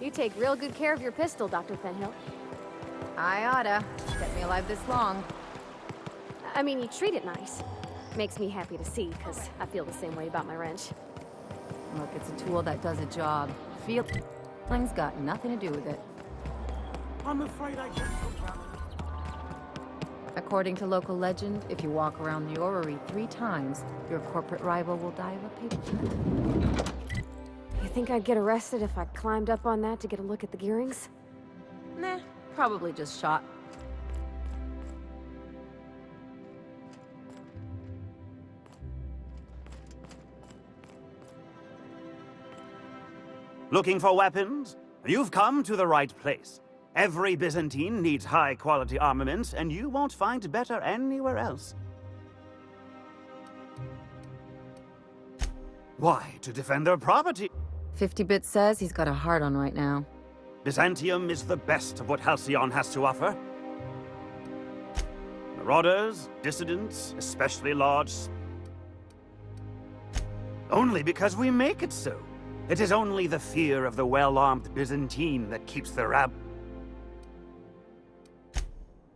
You take real good care of your pistol, Dr. Fenhill. I oughta. Kept me alive this long. I mean, you treat it nice. Makes me happy to see, because I feel the same way about my wrench. Look, it's a tool that does a job. Feeling's got nothing to do with it. I'm afraid I can't help out. According to local legend, if you walk around the orrery 3 times, your corporate rival will die of a paper cut. You think I'd get arrested if I climbed up on that to get a look at the gearings? Nah, probably just shot. Looking for weapons? You've come to the right place. Every Byzantine needs high-quality armaments, and you won't find better anywhere else. Why? To defend their property. 50-bit says he's got a hard on right now. Byzantium is the best of what Halcyon has to offer. Marauders, dissidents, especially large... Only because we make it so. It is only the fear of the well-armed Byzantine that keeps the rab...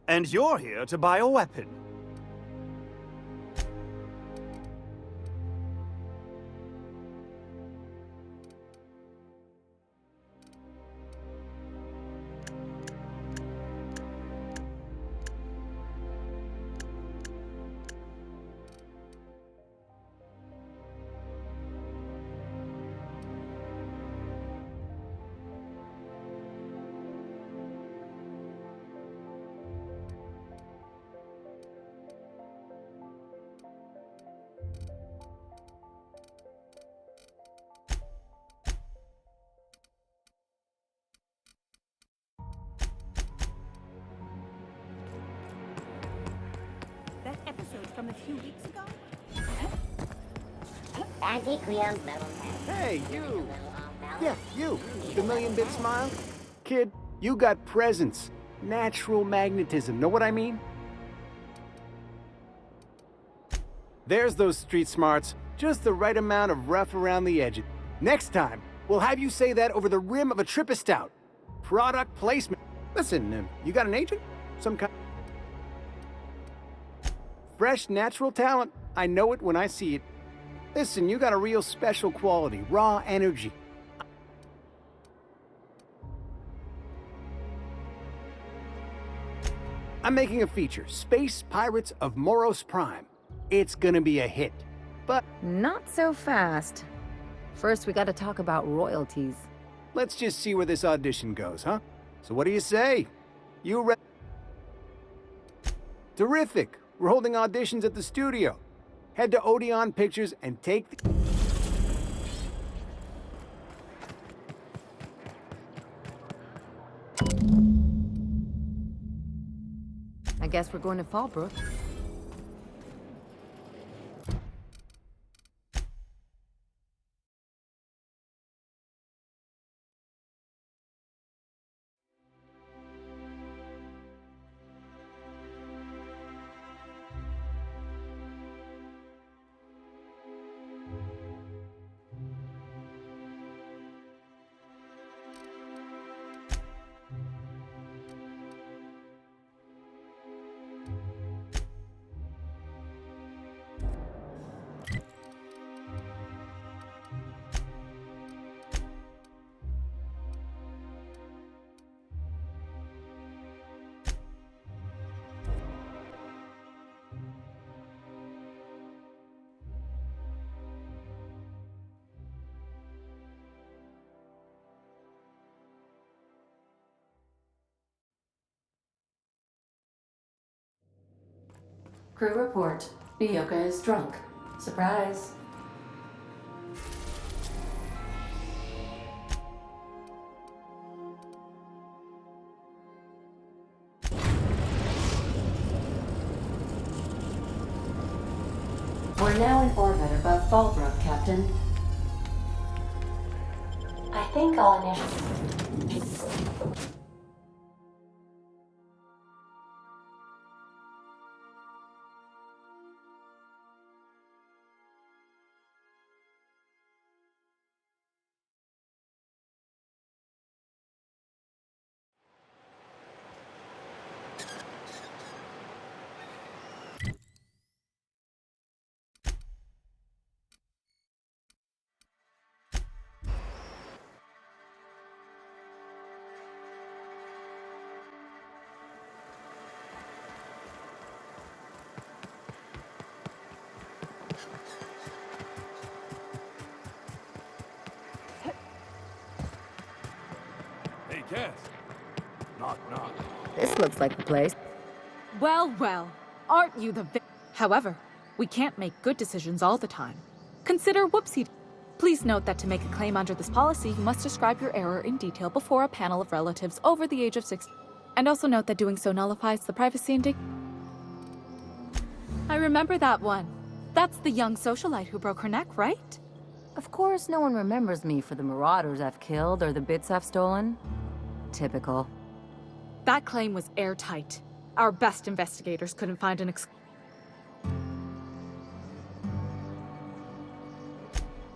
And you're here to buy a weapon. That episode from a few weeks ago? Hey, you! Yeah, you! The million-bit smile? Kid, you got presence. Natural magnetism, know what I mean? There's those street smarts. Just the right amount of rough around the edges. Next time, we'll have you say that over the rim of a Trippa Stout. Product placement. Listen, you got an agent? Some kind... Fresh, natural talent. I know it when I see it. Listen, you got a real special quality, raw energy. I'm making a feature, Space Pirates of Moros Prime. It's gonna be a hit, but... Not so fast. First, we gotta talk about royalties. Let's just see where this audition goes, huh? So what do you say? You re... Terrific! We're holding auditions at the studio. Head to Odeon Pictures and take the... I guess we're going to Fallbrook. Crew report. Mioka is drunk. Surprise. We're now in orbit above Fallbrook, Captain. I think all initial... Yes. Knock, knock. This looks like the place. Well, well, aren't you the However, we can't make good decisions all the time. Consider whoopsie. Please note that to make a claim under this policy, you must describe your error in detail before a panel of relatives over the age of 60. And also note that doing so nullifies the privacy and I remember that one. That's the young socialite who broke her neck, right? Of course, no one remembers me for the marauders I've killed or the bits I've stolen. Typical. That claim was airtight. Our best investigators couldn't find an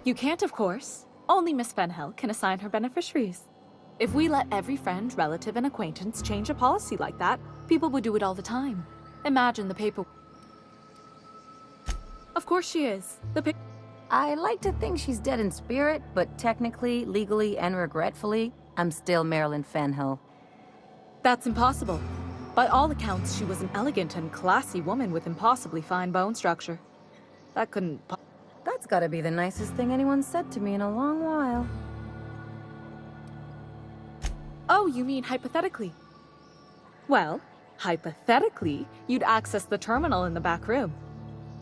You can't, of course. Only Miss Fenhill can assign her beneficiaries. If we let every friend, relative, and acquaintance change a policy like that, people would do it all the time. Imagine the paper... Of course she is. I like to think she's dead in spirit, but technically, legally, and regretfully, I'm still Marilyn Fenhill. That's impossible. By all accounts, she was an elegant and classy woman with impossibly fine bone structure. That couldn't... That's gotta be the nicest thing anyone's said to me in a long while. Oh, you mean hypothetically? Well, hypothetically, you'd access the terminal in the back room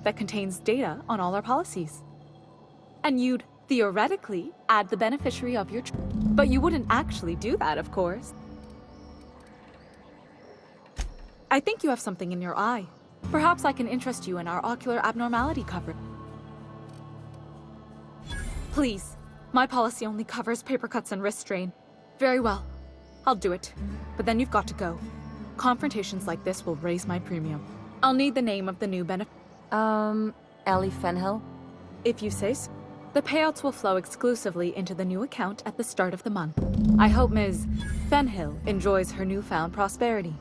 that contains data on all our policies. And you'd, theoretically, add the beneficiary of your... But you wouldn't actually do that, of course. I think you have something in your eye. Perhaps I can interest you in our ocular abnormality coverage. Please, my policy only covers paper cuts and wrist strain. Very well, I'll do it. But then you've got to go. Confrontations like this will raise my premium. I'll need the name of the new Ellie Fenhill? If you say so. The payouts will flow exclusively into the new account at the start of the month. I hope Ms. Fenhill enjoys her newfound prosperity.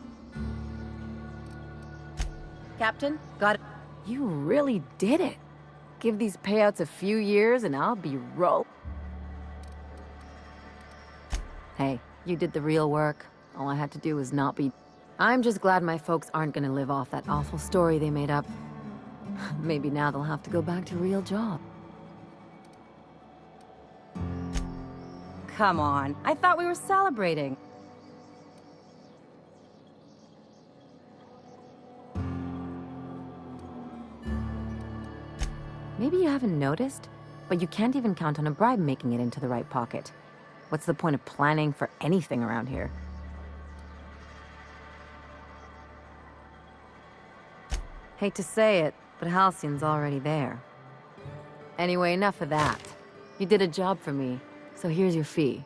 Captain, got it. You really did it. Give these payouts a few years and I'll be Hey, you did the real work. All I had to do was not be... I'm just glad my folks aren't gonna live off that awful story they made up. Maybe now they'll have to go back to real job. Come on, I thought we were celebrating. Maybe you haven't noticed, but you can't even count on a bribe making it into the right pocket. What's the point of planning for anything around here? Hate to say it, but Halcyon's already there. Anyway, enough of that. You did a job for me, so here's your fee.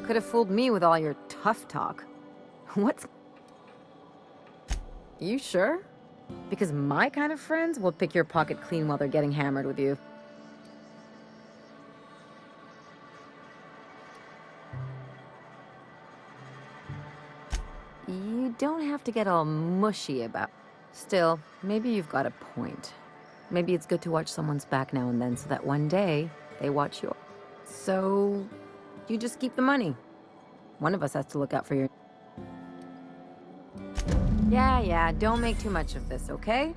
Could have fooled me with all your tough talk. What's... You sure? Because my kind of friends will pick your pocket clean while they're getting hammered with you. You don't have to get all mushy about... Still, maybe you've got a point. Maybe it's good to watch someone's back now and then so that one day they watch yours. So, you just keep the money. One of us has to look out for your... Yeah, don't make too much of this, okay?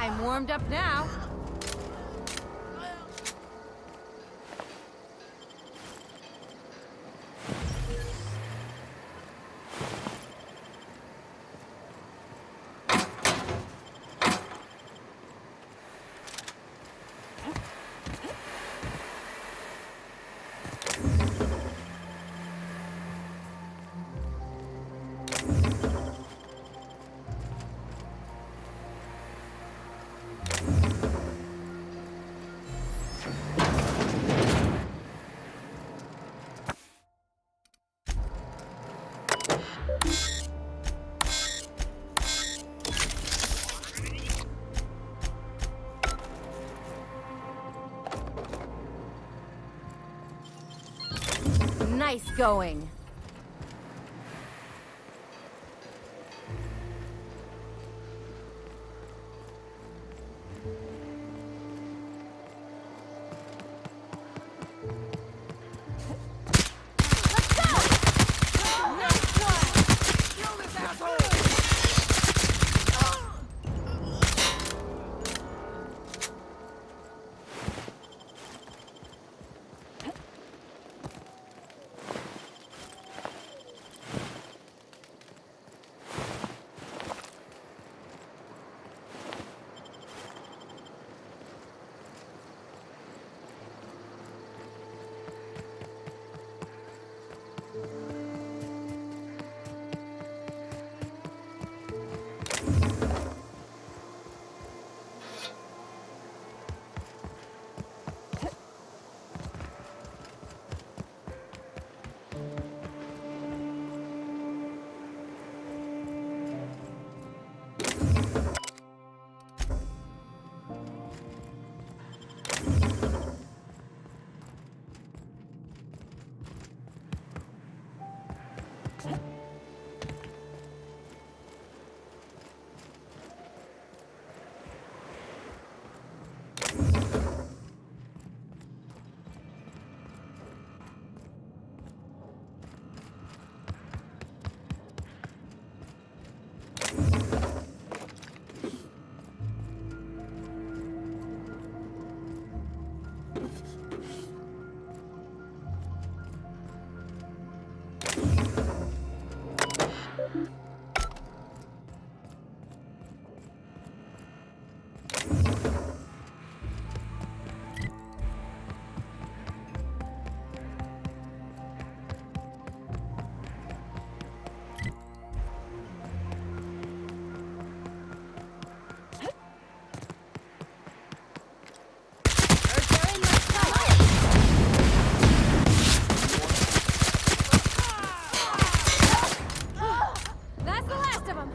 I'm warmed up now. Nice going. That's the last of them.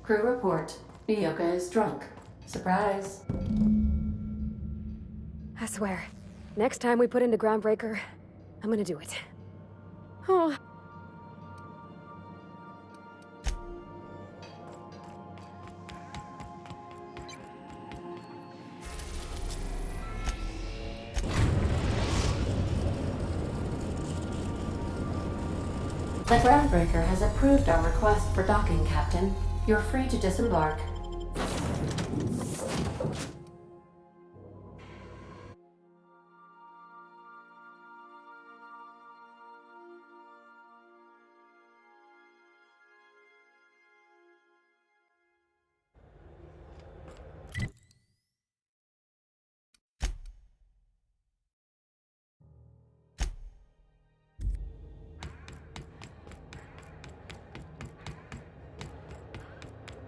Crew report. Ioka is drunk. Surprise. swear, next time we put into Groundbreaker, I'm gonna do it. Oh. The Groundbreaker has approved our request for docking, Captain. You're free to disembark.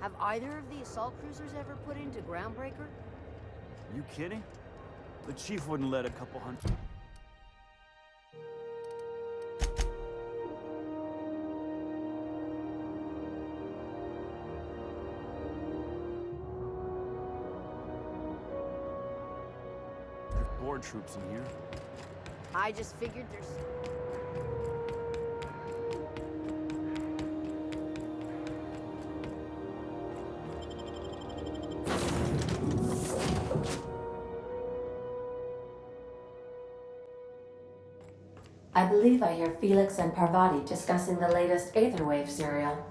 Have either of the assault cruisers ever put into Groundbreaker? You kidding? The chief wouldn't let a couple hundred. There's board troops in here. I just figured there's... I believe I hear Felix and Parvati discussing the latest Aetherwave serial.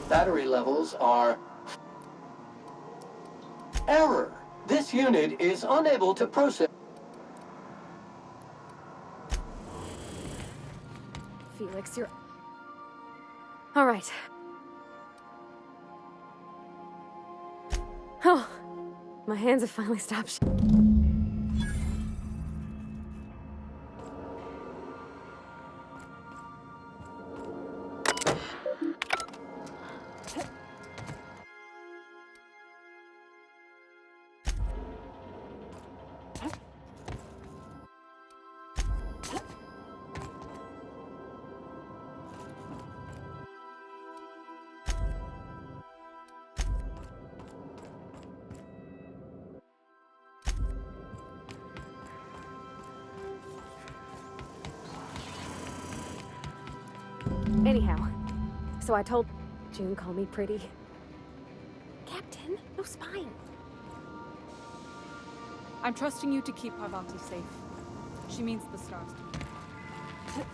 Battery levels are... Error! This unit is unable to process... Felix, you're... All right. Oh, my hands have finally stopped. Anyhow, so I told June call me pretty. Captain, no spine. I'm trusting you to keep Parvati safe. She means the stars to me.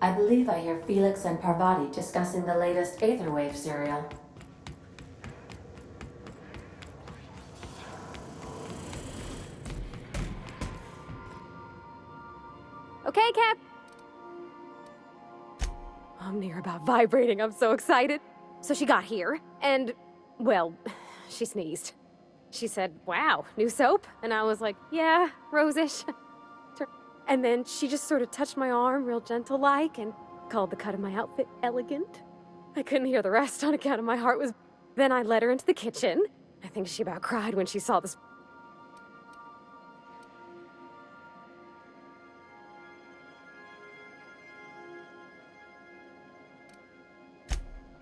I believe I hear Felix and Parvati discussing the latest Aetherwave serial. Okay, Cap. I'm near about vibrating. I'm so excited. So she got here, and, well, she sneezed. She said, "Wow, new soap?" And I was like, "Yeah, rose-ish." And then she just sort of touched my arm real gentle-like and called the cut of my outfit elegant. I couldn't hear the rest on account of my heart was... Then I led her into the kitchen. I think she about cried when she saw this.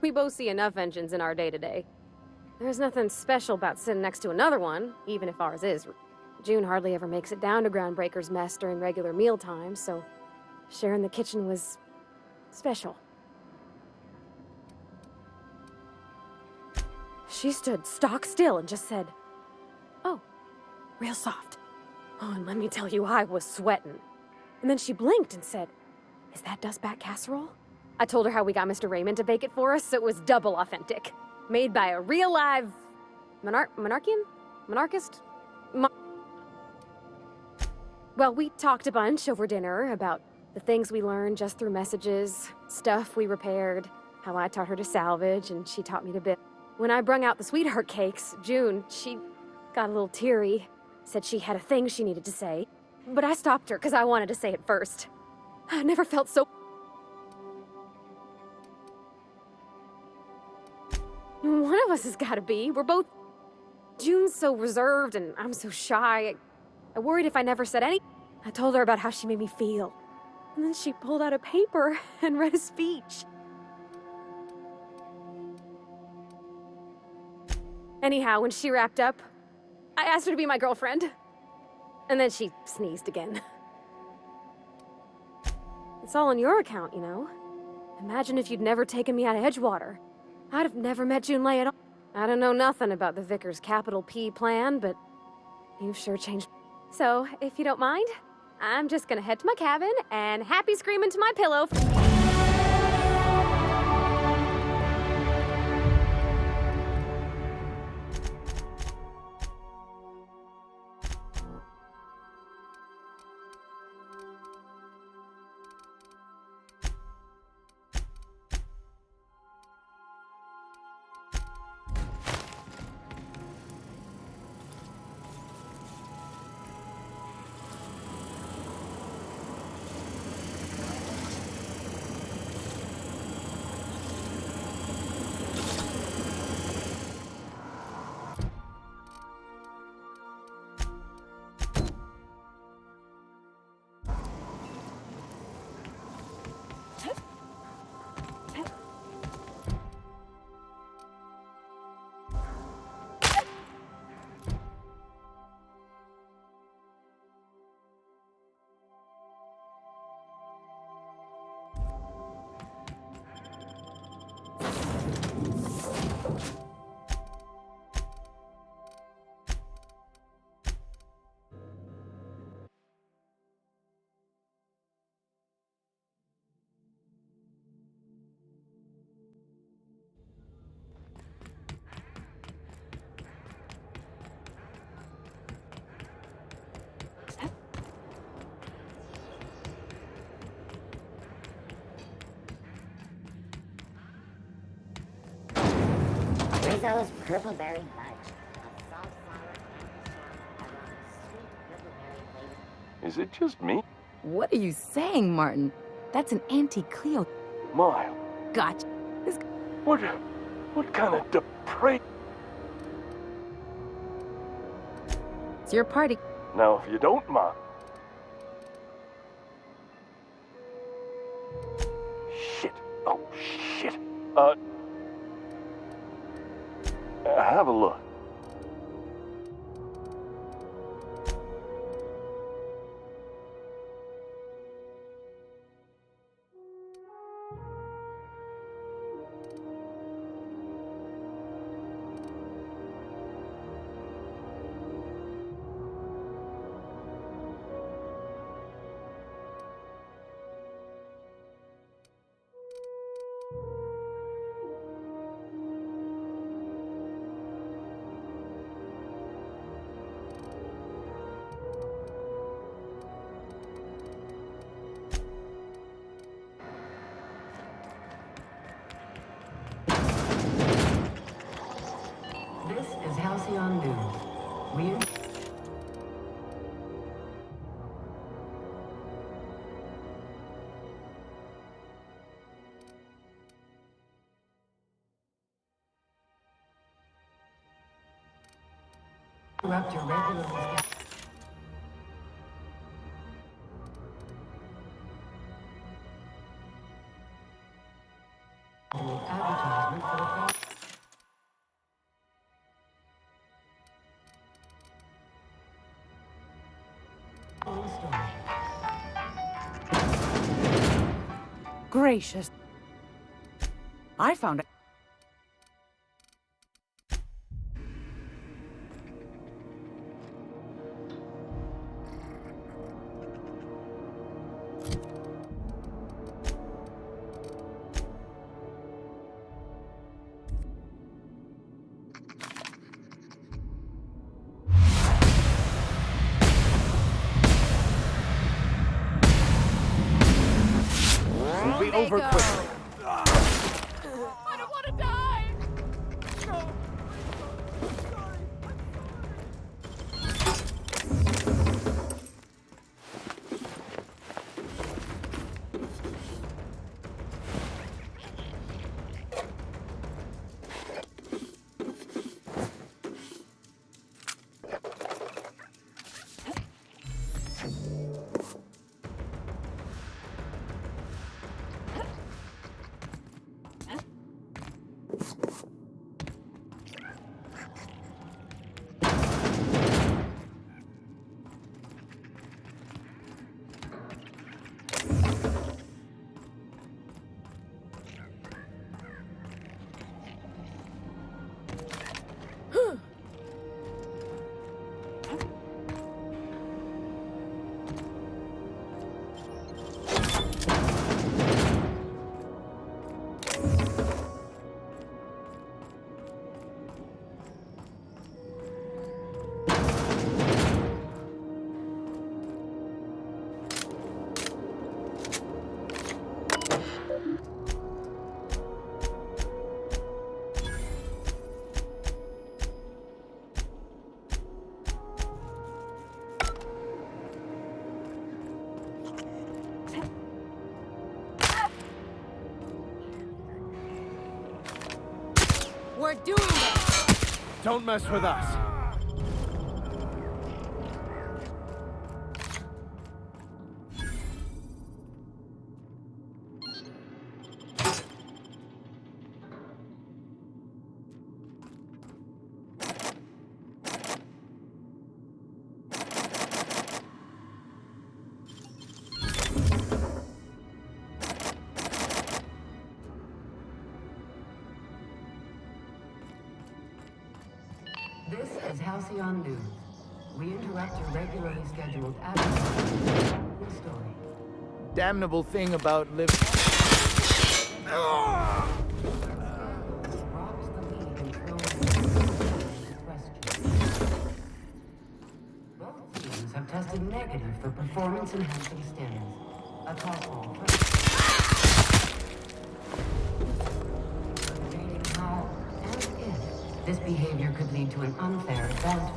We both see enough engines in our day-to-day. There's nothing special about sitting next to another one, even if ours is. June hardly ever makes it down to Groundbreaker's mess during regular meal times, so sharing the kitchen was special. She stood stock still and just said, "Oh, real soft." Oh, and let me tell you, I was sweating. And then she blinked and said, "Is that dustback casserole?" I told her how we got Mr. Raymond to bake it for us, so it was double authentic. Made by a real live monarchist? Well, we talked a bunch over dinner about the things we learned just through messages, stuff we repaired, how I taught her to salvage, and she taught me to bit. When I brung out the sweetheart cakes, June, she got a little teary, said she had a thing she needed to say. But I stopped her because I wanted to say it first. I never felt so... One of us has got to be. We're both... June's so reserved and I'm so shy. I worried if I never said any... I told her about how she made me feel. And then she pulled out a paper and read a speech. Anyhow, when she wrapped up, I asked her to be my girlfriend. And then she sneezed again. It's all on your account, you know? Imagine if you'd never taken me out of Edgewater. I'd have never met Junlei at all. I don't know nothing about the Vicar's capital P plan, but you've sure changed. So, if you don't mind, I'm just gonna head to my cabin and happy scream into my pillow. Those purple berry fudge. A salt flour sweet purple berry flavor. Is it just me? What are you saying, Martin? That's an anti-Cleo. Mile. Gotcha. What kind of depraved... It's your party. Now, if you don't mind... Shit. Oh, shit. Have a look. This is Halcyon News. We're... Interrupt your regular... Advertisement for the... Gracious. I found it. over quickly. I don't want to die! We're doing this! Don't mess with us. This is Halcyon News. We interrupt your regularly scheduled advertising story. Damnable thing about living. Rocks the lead in throwing questions. Both teams have tested negative for performance-enhancing stimulants. A possible debating how and if this behavior could lead to an unfair advantage.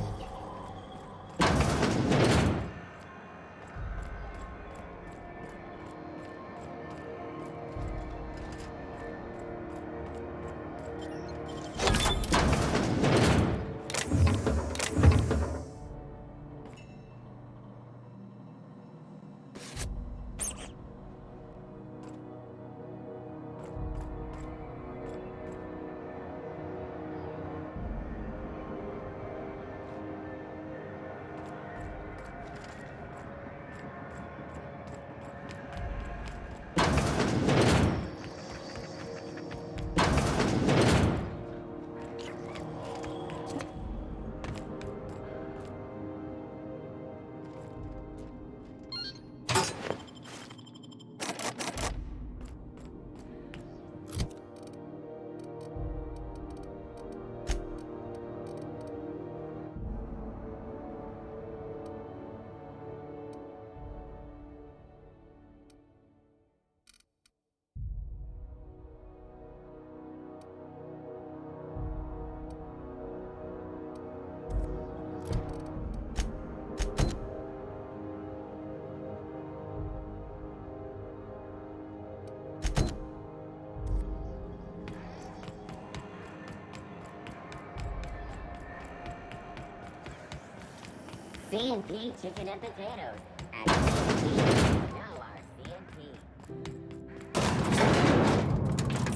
C&P chicken and potatoes. At C&P, now our C&P.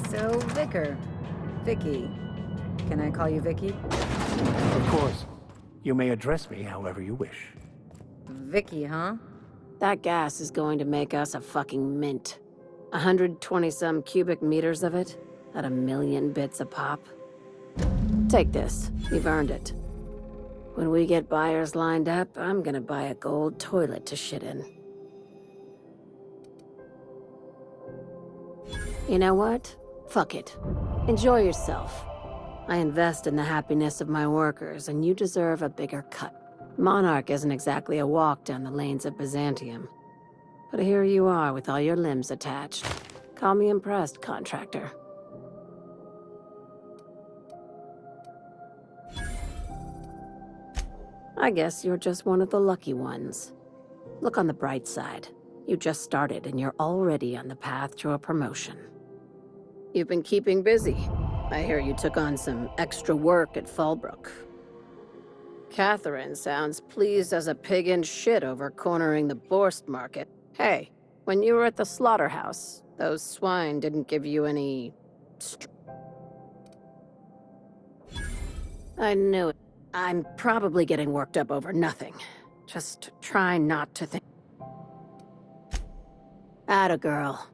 So, Vicky. Can I call you Vicky? Of course. You may address me however you wish. Vicky, huh? That gas is going to make us a fucking mint. 120-some cubic meters of it, at 1,000,000 bits a pop. Take this. You've earned it. When we get buyers lined up, I'm gonna buy a gold toilet to shit in. You know what? Fuck it. Enjoy yourself. I invest in the happiness of my workers, and you deserve a bigger cut. Monarch isn't exactly a walk down the lanes of Byzantium. But here you are with all your limbs attached. Call me impressed, contractor. I guess you're just one of the lucky ones. Look on the bright side. You just started and you're already on the path to a promotion. You've been keeping busy. I hear you took on some extra work at Fallbrook. Catherine sounds pleased as a pig in shit over cornering the Borst market. Hey, when you were at the slaughterhouse, those swine didn't give you any... I knew it. I'm probably getting worked up over nothing. Just try not to think. Atta girl.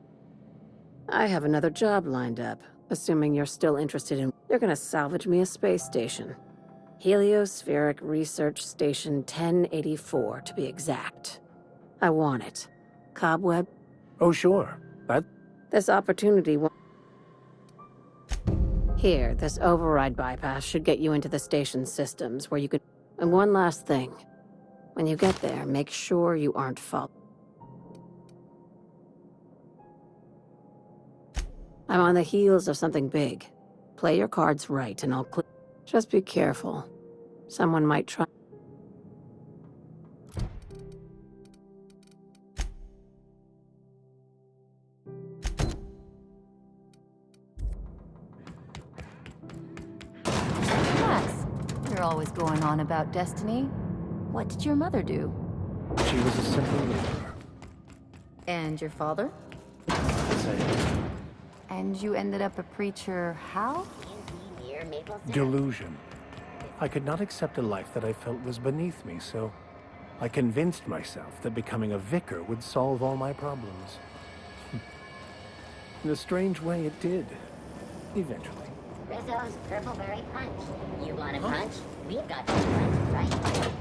I have another job lined up, assuming you're still interested in... You're gonna salvage me a space station. Heliospheric Research Station 1084, to be exact. I want it. Cobweb? Oh, sure. This opportunity won't... Here, this override bypass should get you into the station's systems, where you could... And one last thing. When you get there, make sure you aren't followed. I'm on the heels of something big. Play your cards right, and I'll click. Just be careful. Someone might try... Max, you're always going on about destiny. What did your mother do? She was a simple laborer. And your father? Same. And you ended up a preacher how? Delusion. I could not accept a life that I felt was beneath me, so I convinced myself that becoming a vicar would solve all my problems. In a strange way, it did. Eventually. Rizzo's Purple Berry Punch. You want a punch? We've got some punch right.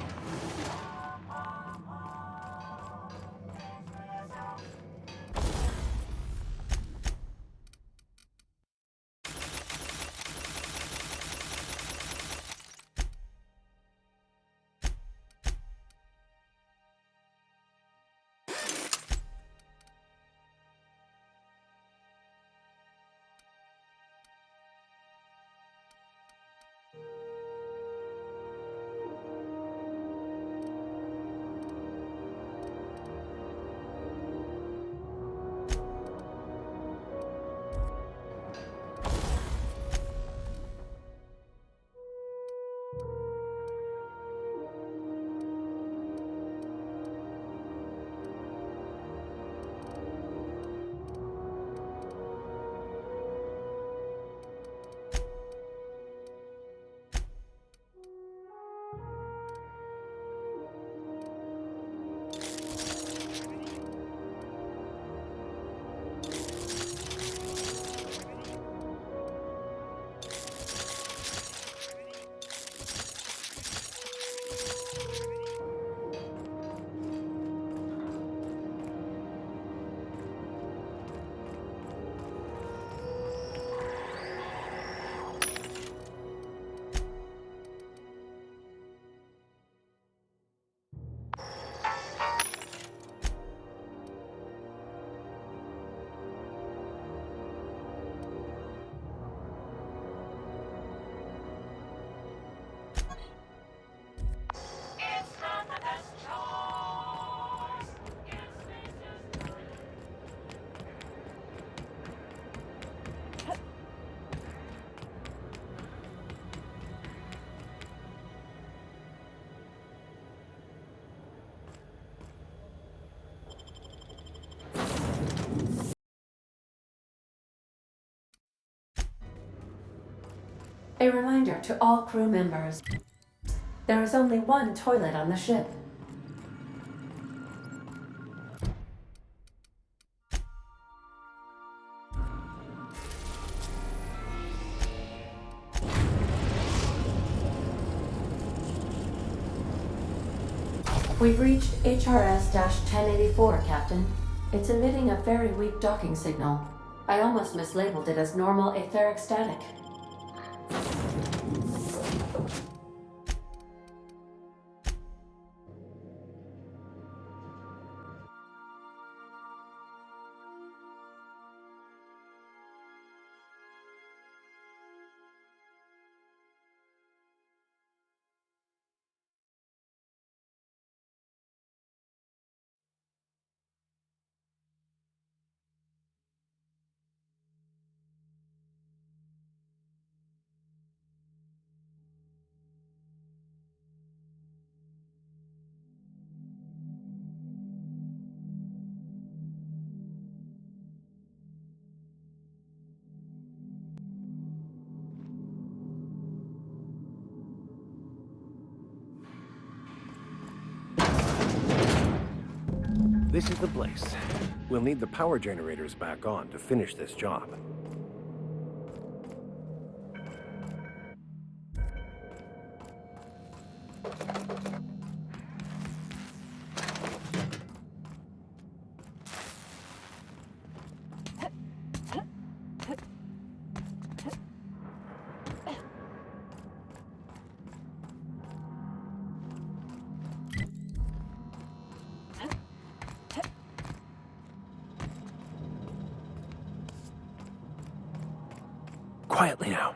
A reminder to all crew members. There is only one toilet on the ship. We've reached HRS-1084, Captain. It's emitting a very weak docking signal. I almost mislabeled it as normal etheric static. This is the place. We'll need the power generators back on to finish this job. Quietly now.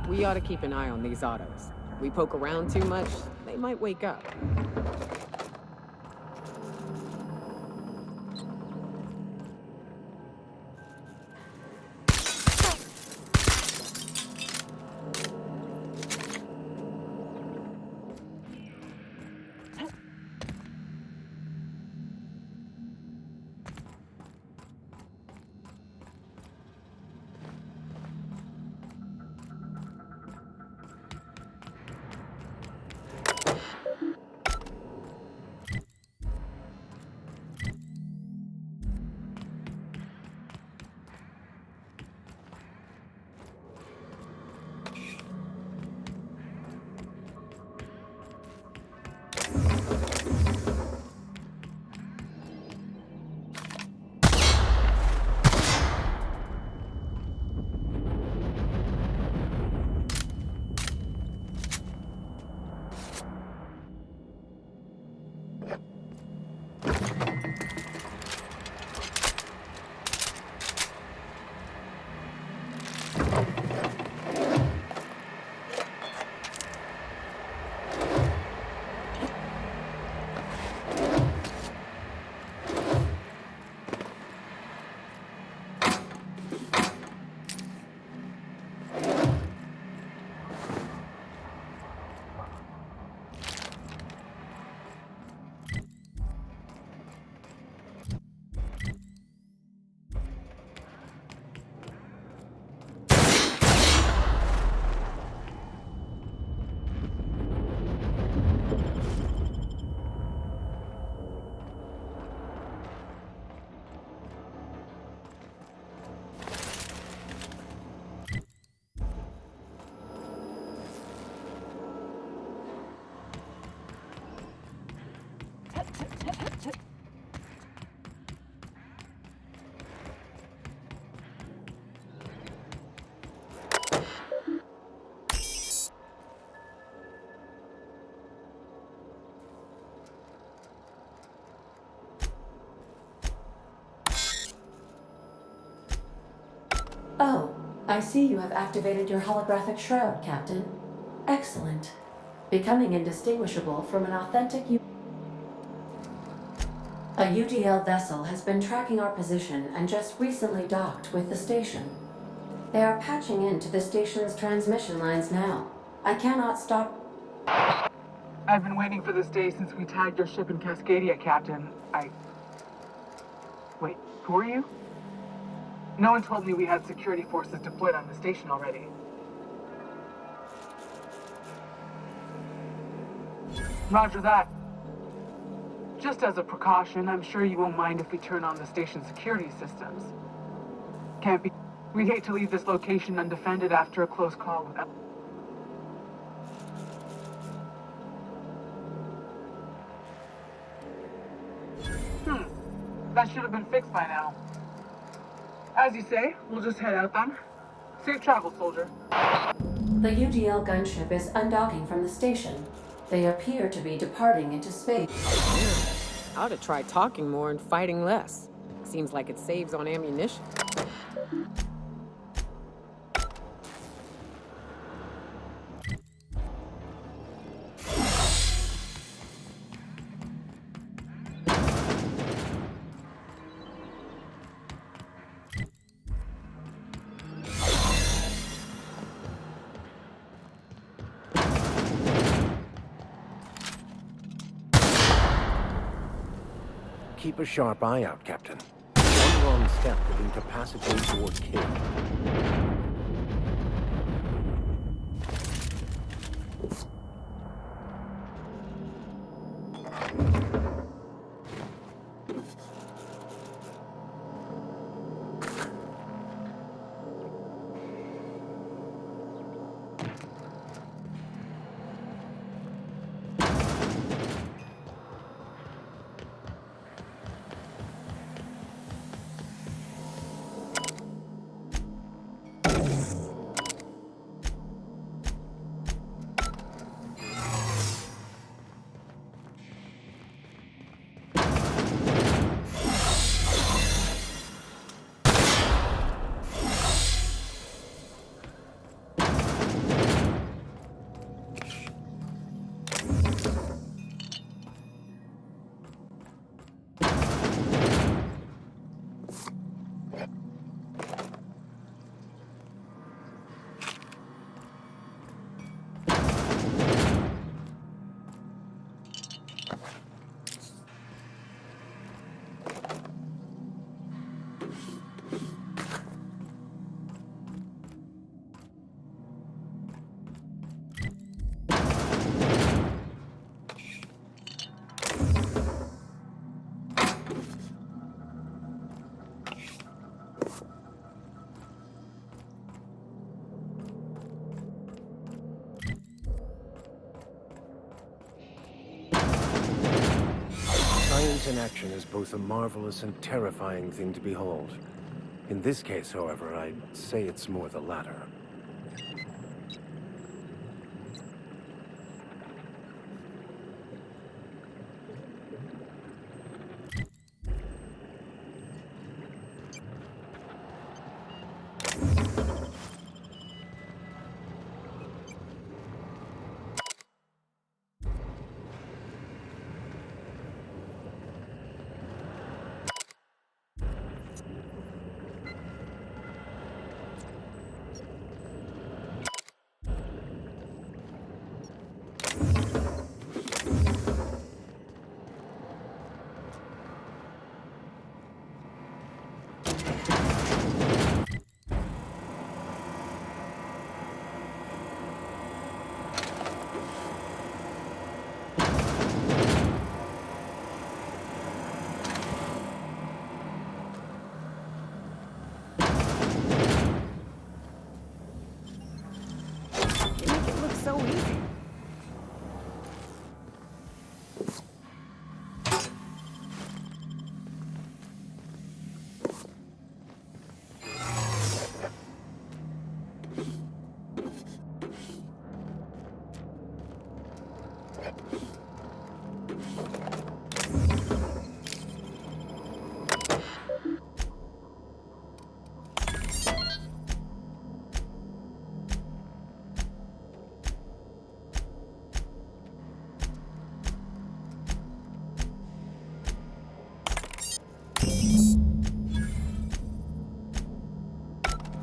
We ought to keep an eye on these autos. We poke around too much, they might wake up. Oh, I see you have activated your holographic shroud, Captain. Excellent. Becoming indistinguishable from an authentic A UDL vessel has been tracking our position and just recently docked with the station. They are patching into the station's transmission lines now. I cannot stop. I've been waiting for this day since we tagged your ship in Cascadia, Captain. Wait, who are you? No one told me we had security forces deployed on the station already. Roger that. Just as a precaution, I'm sure you won't mind if we turn on the station's security systems. Can't be. We'd hate to leave this location undefended after a close call with That should have been fixed by now. As you say, we'll just head out then. Safe travel, soldier. The UGL gunship is undocking from the station. They appear to be departing into space. I ought to try talking more and fighting less. Seems like it saves on ammunition. Keep a sharp eye out, Captain. One wrong step could incapacitate or kill. Science in action is both a marvelous and terrifying thing to behold. In this case, however, I'd say it's more the latter. You make it look so easy.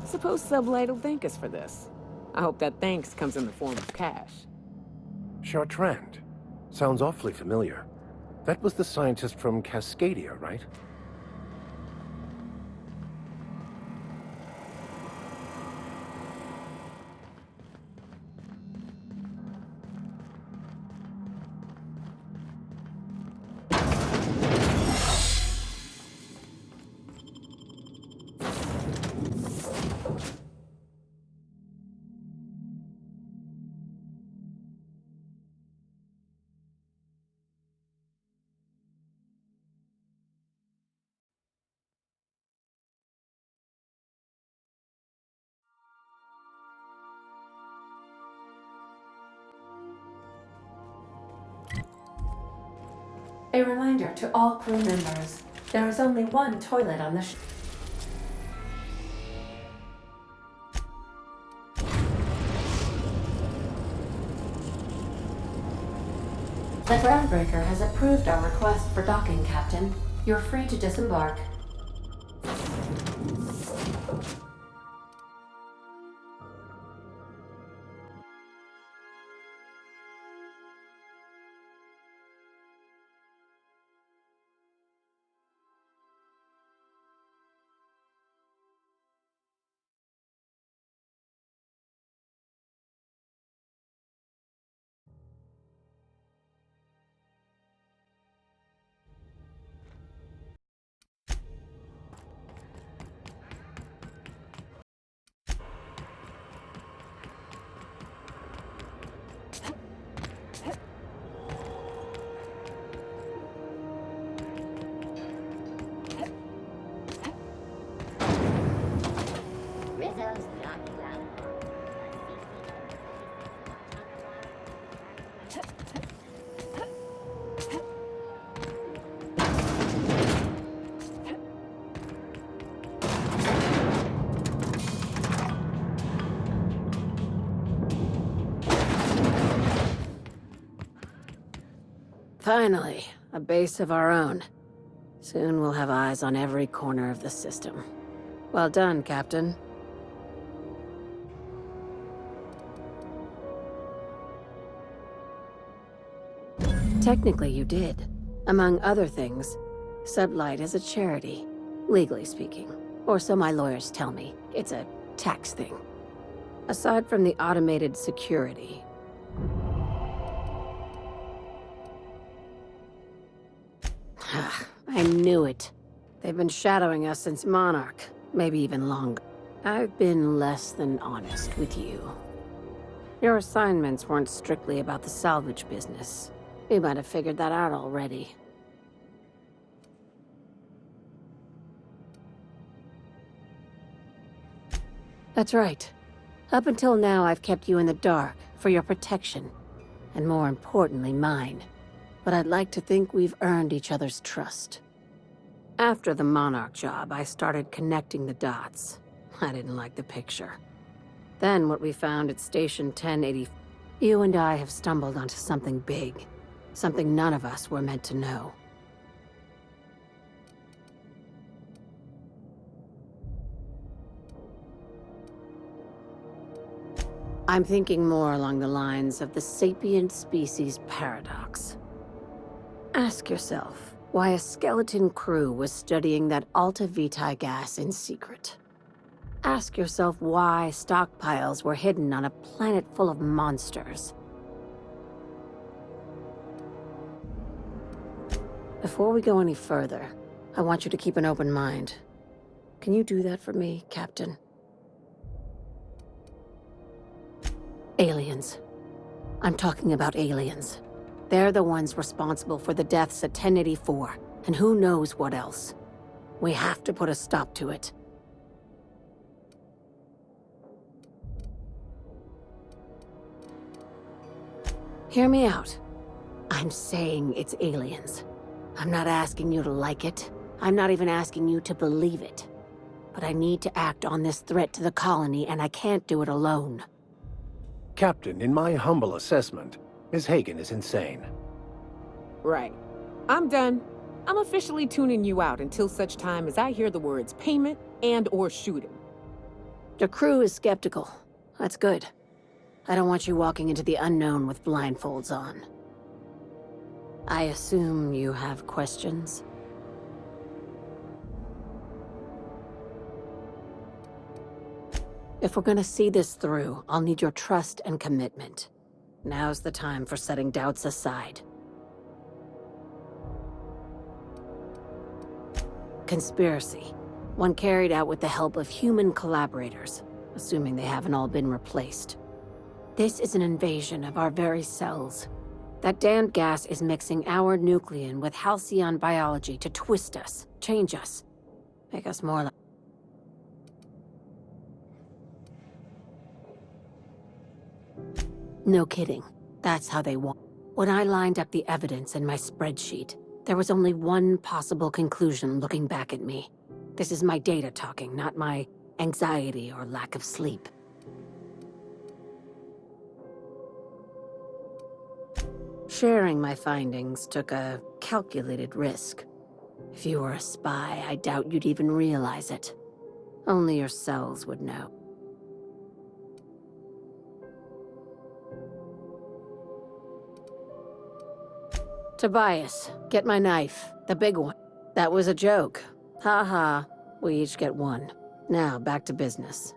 Suppose Sublight will thank us for this. I hope that thanks comes in the form of cash. Chartrand. Sounds awfully familiar. That was the scientist from Cascadia, right? A reminder to all crew members, there is only one toilet on the ship. The groundbreaker has approved our request for docking, Captain. You're free to disembark. Rizzo's Dracula. Finally, a base of our own. Soon we'll have eyes on every corner of the system. Well done, Captain. Technically, you did. Among other things, Sublight is a charity, legally speaking. Or so my lawyers tell me. It's a tax thing. Aside from the automated security, I knew it. They've been shadowing us since Monarch, maybe even longer. I've been less than honest with you. Your assignments weren't strictly about the salvage business. You might have figured that out already. That's right. Up until now, I've kept you in the dark for your protection, and more importantly, mine. But I'd like to think we've earned each other's trust. After the Monarch job, I started connecting the dots. I didn't like the picture. Then what we found at Station 1080... You and I have stumbled onto something big. Something none of us were meant to know. I'm thinking more along the lines of the sapient species paradox. Ask yourself why a skeleton crew was studying that Alta Vitae gas in secret. Ask yourself why stockpiles were hidden on a planet full of monsters. Before we go any further, I want you to keep an open mind. Can you do that for me, Captain? Aliens. I'm talking about aliens. They're the ones responsible for the deaths at 1084, and who knows what else. We have to put a stop to it. Hear me out. I'm saying it's aliens. I'm not asking you to like it. I'm not even asking you to believe it. But I need to act on this threat to the colony, and I can't do it alone. Captain, in my humble assessment, Ms. Hagen is insane. Right. I'm done. I'm officially tuning you out until such time as I hear the words payment and/or shooting. The crew is skeptical. That's good. I don't want you walking into the unknown with blindfolds on. I assume you have questions? If we're gonna see this through, I'll need your trust and commitment. Now's the time for setting doubts aside. Conspiracy. One carried out with the help of human collaborators, assuming they haven't all been replaced. This is an invasion of our very cells. That damned gas is mixing our nucleon with halcyon biology to twist us, change us, make us more like... No kidding. That's how they want. When I lined up the evidence in my spreadsheet, there was only one possible conclusion looking back at me. This is my data talking, not my anxiety or lack of sleep. Sharing my findings took a calculated risk. If you were a spy, I doubt you'd even realize it. Only your cells would know. Tobias, get my knife. The big one. That was a joke. Ha ha. We each get one. Now, back to business.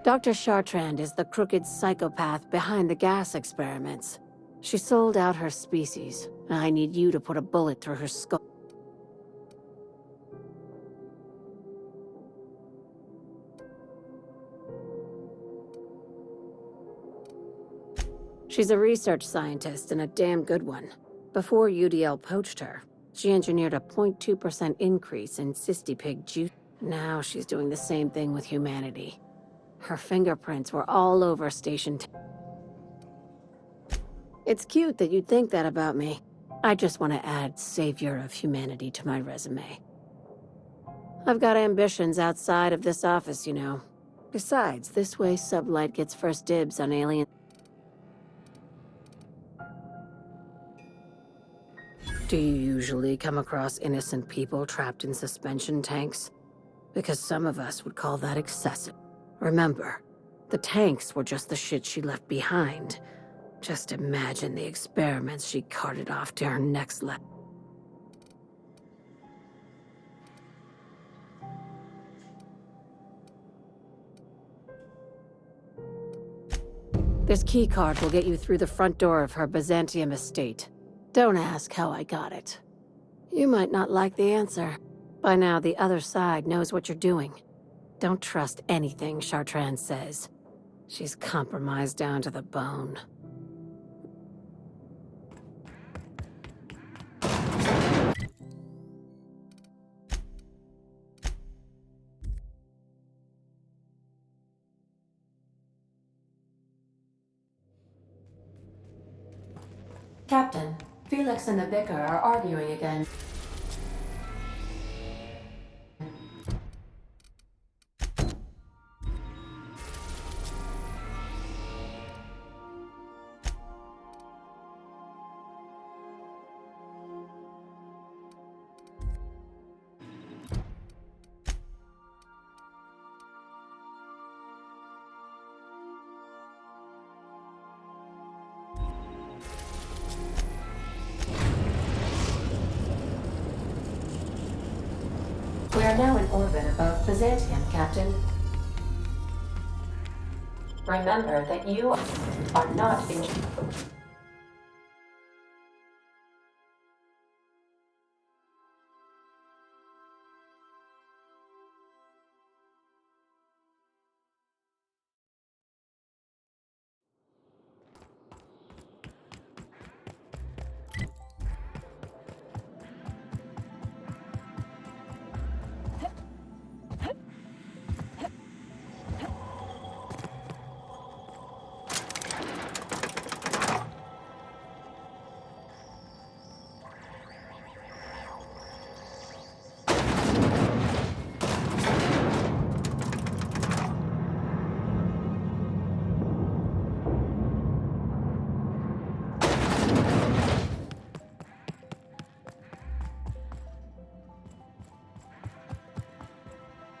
Dr. Chartrand is the crooked psychopath behind the gas experiments. She sold out her species, and I need you to put a bullet through her skull. She's a research scientist and a damn good one. Before UDL poached her, she engineered a 0.2% increase in cystipig juice. Now she's doing the same thing with humanity. Her fingerprints were all over Station 10. It's cute that you'd think that about me. I just want to add savior of humanity to my resume. I've got ambitions outside of this office, you know. Besides, this way Sublight gets first dibs on alien. Do you usually come across innocent people trapped in suspension tanks? Because some of us would call that excessive. Remember, the tanks were just the shit she left behind. Just imagine the experiments she carted off to her next level. This keycard will get you through the front door of her Byzantium estate. Don't ask how I got it. You might not like the answer. By now, the other side knows what you're doing. Don't trust anything Chartrand says. She's compromised down to the bone. Captain, Felix and the Vicar are arguing again. We are now in orbit above Byzantium, Captain. Remember that you are not in...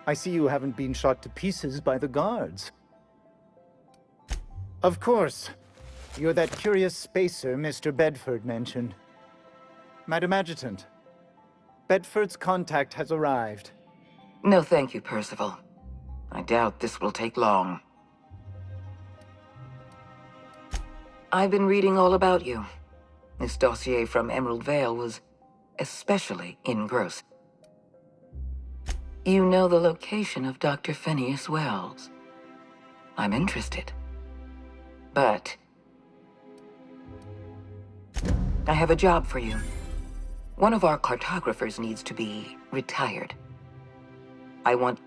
I see you haven't been shot to pieces by the guards. Of course. You're that curious spacer Mr. Bedford mentioned. Madam Adjutant, Bedford's contact has arrived. No thank you, Percival. I doubt this will take long. I've been reading all about you. This dossier from Emerald Vale was especially engrossing. You know the location of Dr. Phineas Wells. I'm interested. But I have a job for you. One of our cartographers needs to be retired. I want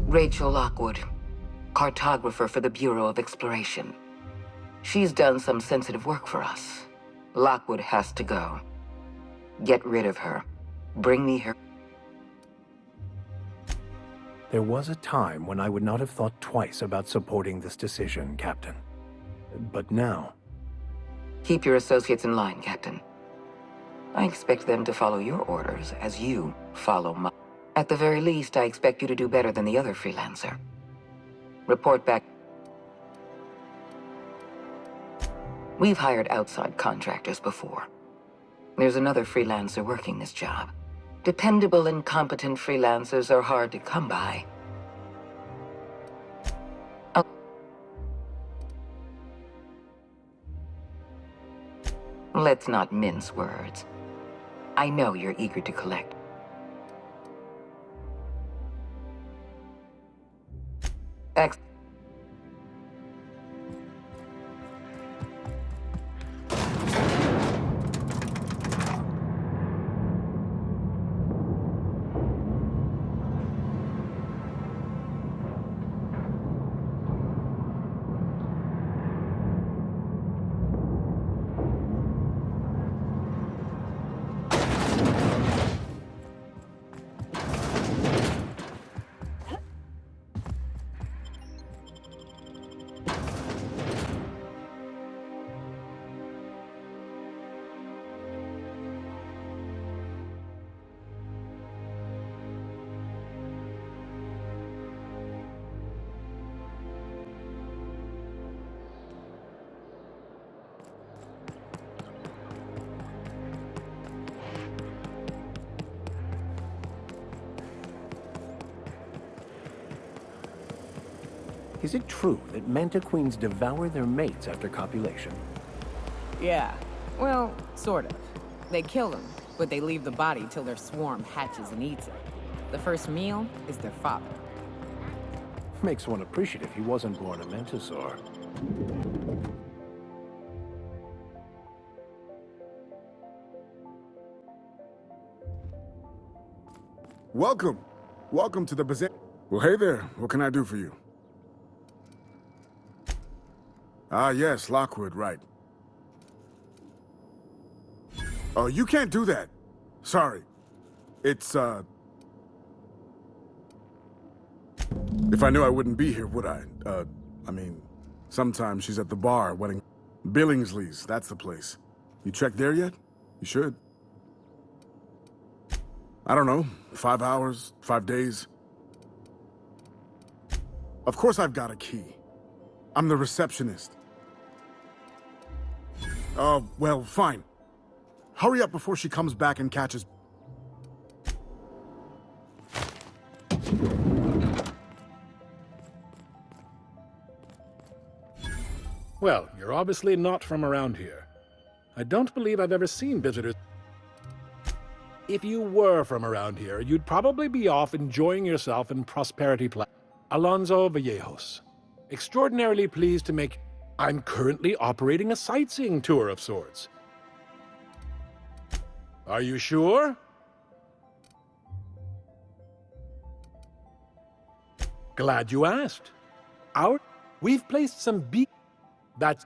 Rachel Lockwood, cartographer for the Bureau of Exploration. She's done some sensitive work for us. Lockwood has to go. Get rid of her. Bring me her. There was a time when I would not have thought twice about supporting this decision, Captain. But now... Keep your associates in line, Captain. I expect them to follow your orders as you follow mine. At the very least, I expect you to do better than the other freelancer. Report back. We've hired outside contractors before. There's another freelancer working this job. Dependable and competent freelancers are hard to come by. Oh. Let's not mince words. I know you're eager to collect. Is it true that manta queens devour their mates after copulation? Yeah. Well, sort of. They kill them, but they leave the body till their swarm hatches and eats it. The first meal is their father. Makes one appreciative he wasn't born a mantisaur. Welcome. Welcome to the bazaar. Well, hey there. What can I do for you? Ah, yes, Lockwood, right. Oh, you can't do that. Sorry. It's, If I knew I wouldn't be here, would I? I mean, sometimes she's at the bar, wedding... Billingsley's, that's the place. You checked there yet? You should. I don't know, 5 hours, 5 days. Of course I've got a key. I'm the receptionist. Well, fine. Hurry up before she comes back and catches... Well, you're obviously not from around here. I don't believe I've ever seen visitors. If you were from around here, you'd probably be off enjoying yourself in Prosperity Plaza. Alonso Vallejos. Extraordinarily pleased to make... I'm currently operating a sightseeing tour of sorts. Are you sure? Glad you asked. We've placed some That's...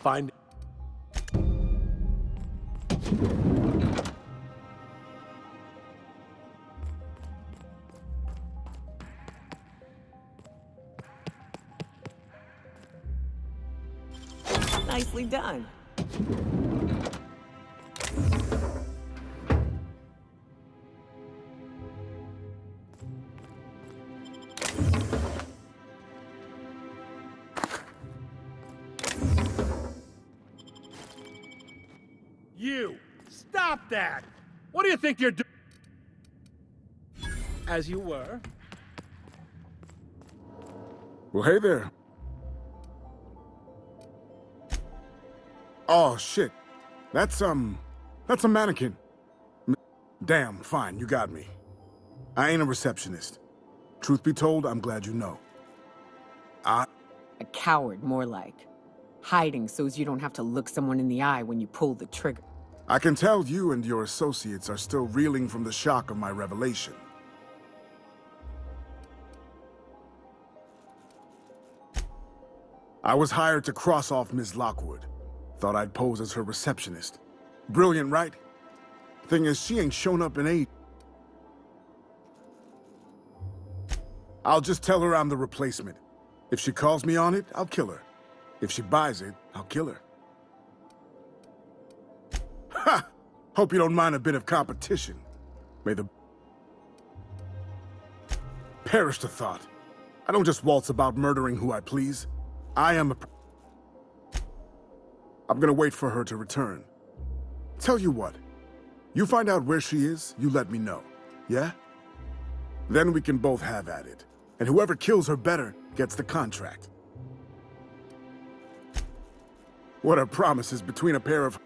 Find... Nicely done. You! Stop that! What do you think you're doing? As you were. Well, hey there. Oh, shit. That's a mannequin. Damn, fine, you got me. I ain't a receptionist. Truth be told, I'm glad you know. A coward, more like. Hiding so as you don't have to look someone in the eye when you pull the trigger. I can tell you and your associates are still reeling from the shock of my revelation. I was hired to cross off Ms. Lockwood. Thought I'd pose as her receptionist. Brilliant, right? Thing is, she ain't shown up in age. I'll just tell her I'm the replacement. If she calls me on it, I'll kill her. If she buys it, I'll kill her. Ha! Hope you don't mind a bit of competition. May the... Perish the thought. I don't just waltz about murdering who I please. I am a... I'm gonna wait for her to return. Tell you what. You find out where she is, you let me know. Yeah? Then we can both have at it. And whoever kills her better gets the contract. What are promises between a pair of...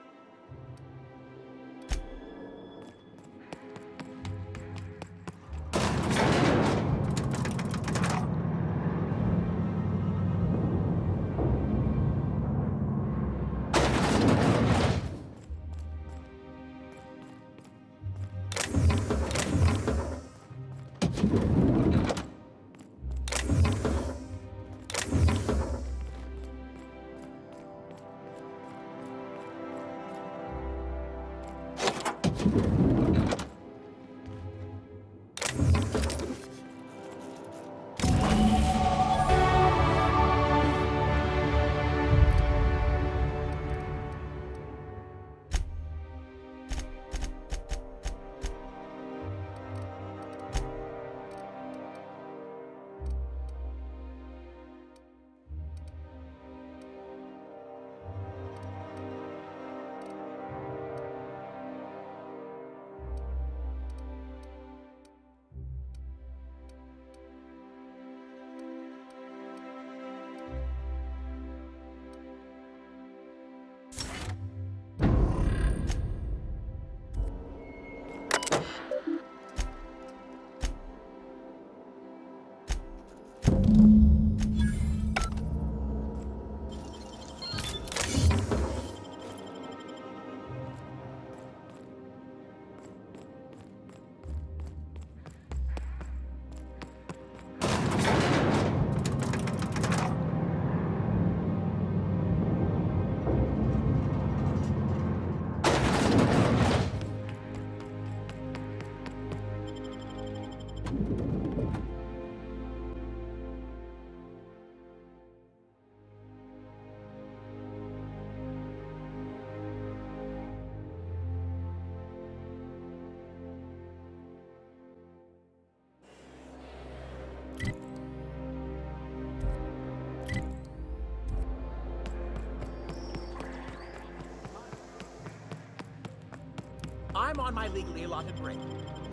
I'm on my legally allotted break.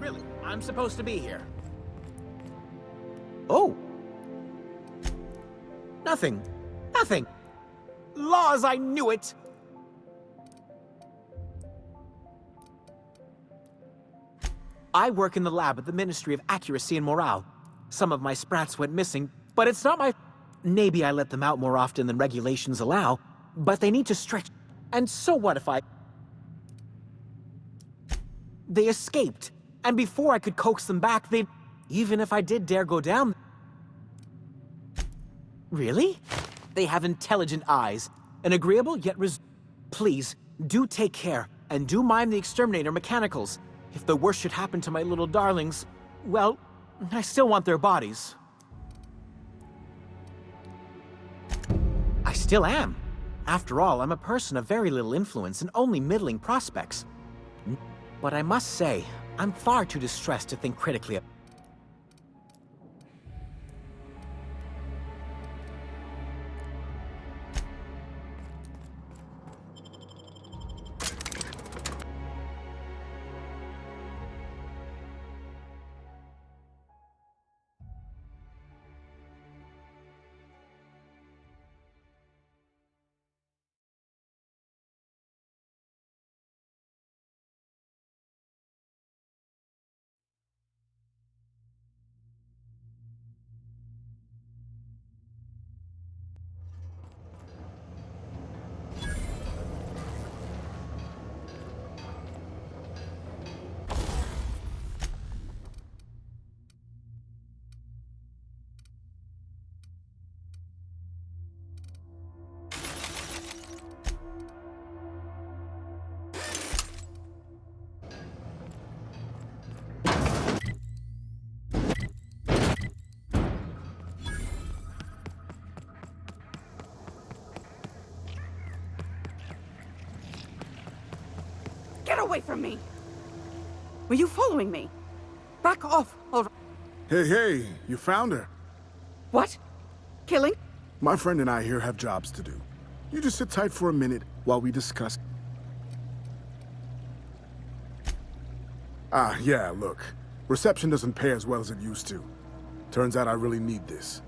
Really, I'm supposed to be here. Oh. Nothing. Nothing. Laws, I knew it! I work in the lab at the Ministry of Accuracy and Morale. Some of my sprats went missing, but it's not my... Maybe I let them out more often than regulations allow, but they need to stretch... And so what if I... They escaped, and before I could coax them back, they... Even if I did dare go down... Really? They have intelligent eyes, and agreeable yet Please, do take care, and do mime the exterminator mechanicals. If the worst should happen to my little darlings, well, I still want their bodies. I still am. After all, I'm a person of very little influence and only middling prospects. But I must say, I'm far too distressed to think critically of... Get away from me! Were you following me? Back off, all right. Hey, you found her. What? Killing? My friend and I here have jobs to do. You just sit tight for a minute while we discuss. Yeah, look. Reception doesn't pay as well as it used to. Turns out I really need this.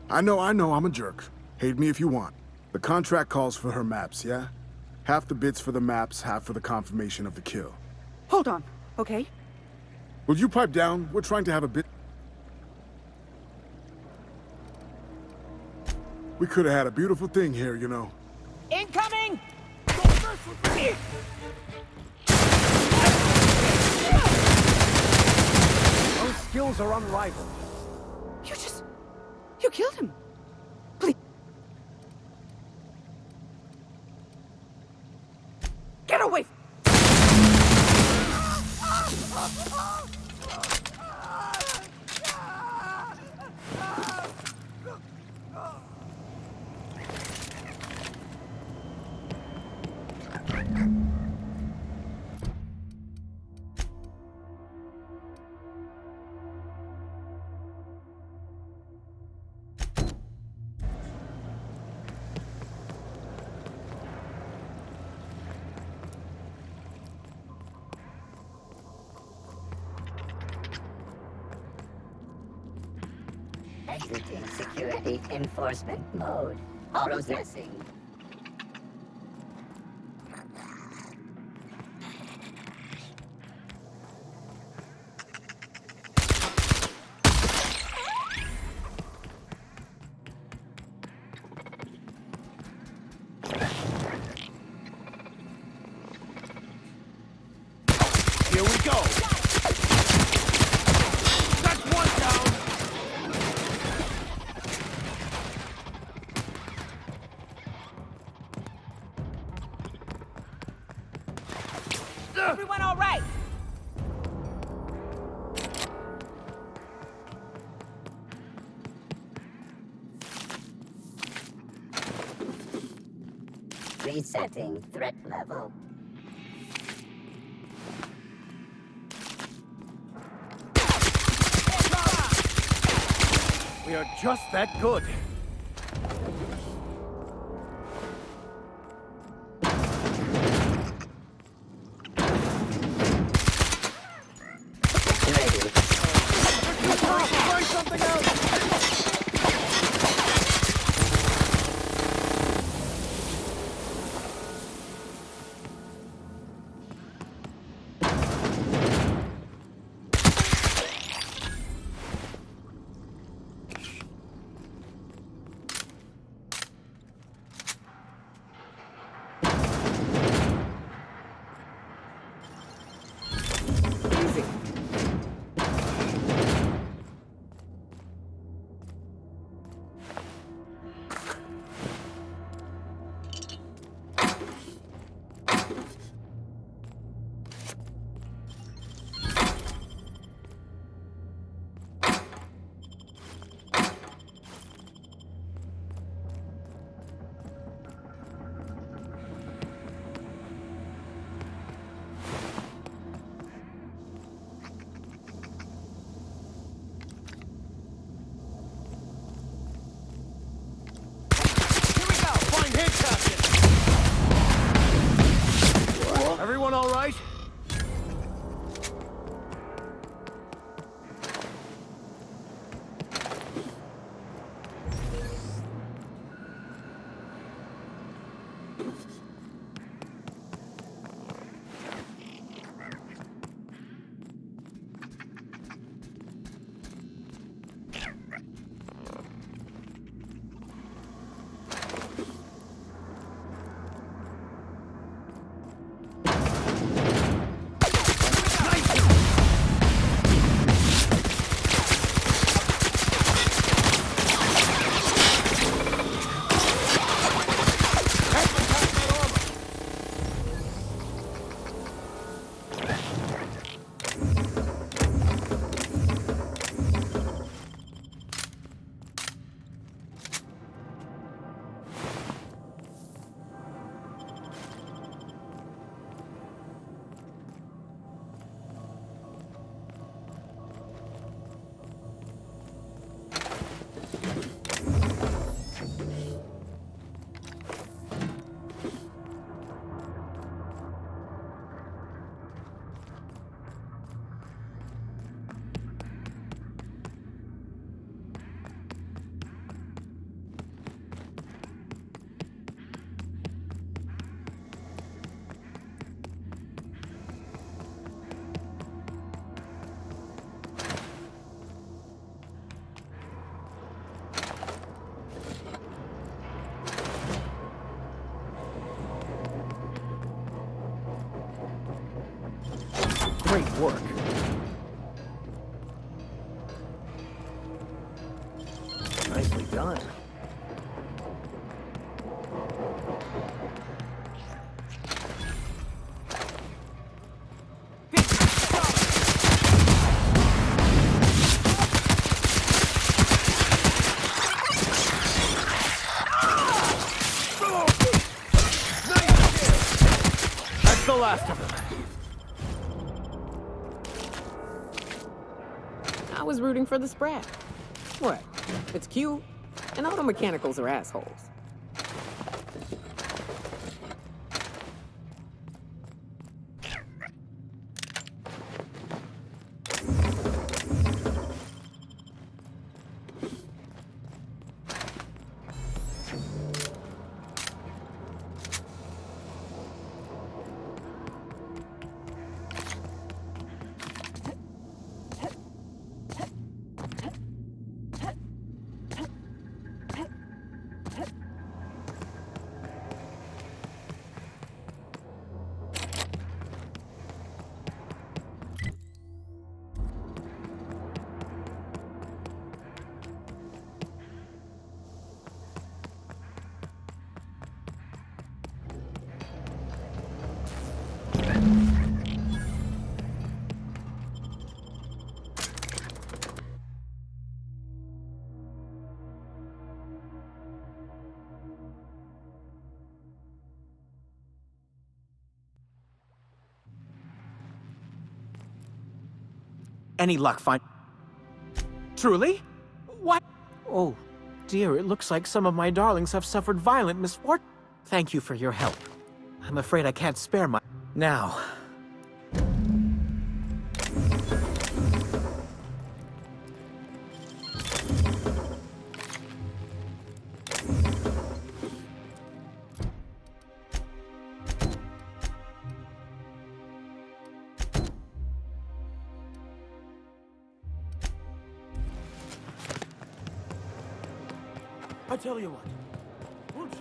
I know, I'm a jerk. Hate me if you want. The contract calls for her maps, yeah? Half the bits for the maps, half for the confirmation of the kill. Hold on, okay? Will you pipe down? We're trying to have a bit... We could have had a beautiful thing here, you know. Incoming! Those skills are unrivaled. You killed him. Please. Get away! Exiting security enforcement mode. Processing. Here we go. That's one down. Everyone all right? Resetting threat level. We are just that good. Try something else. Great work. Nicely done. That's the last of them. I was rooting for the Sprat. What? It's cute, and auto mechanicals are assholes. Any luck find... Truly? What? Oh, dear, it looks like some of my darlings have suffered violent misfortune. Thank you for your help. I'm afraid I can't spare my... Now... I tell you what. We'll change...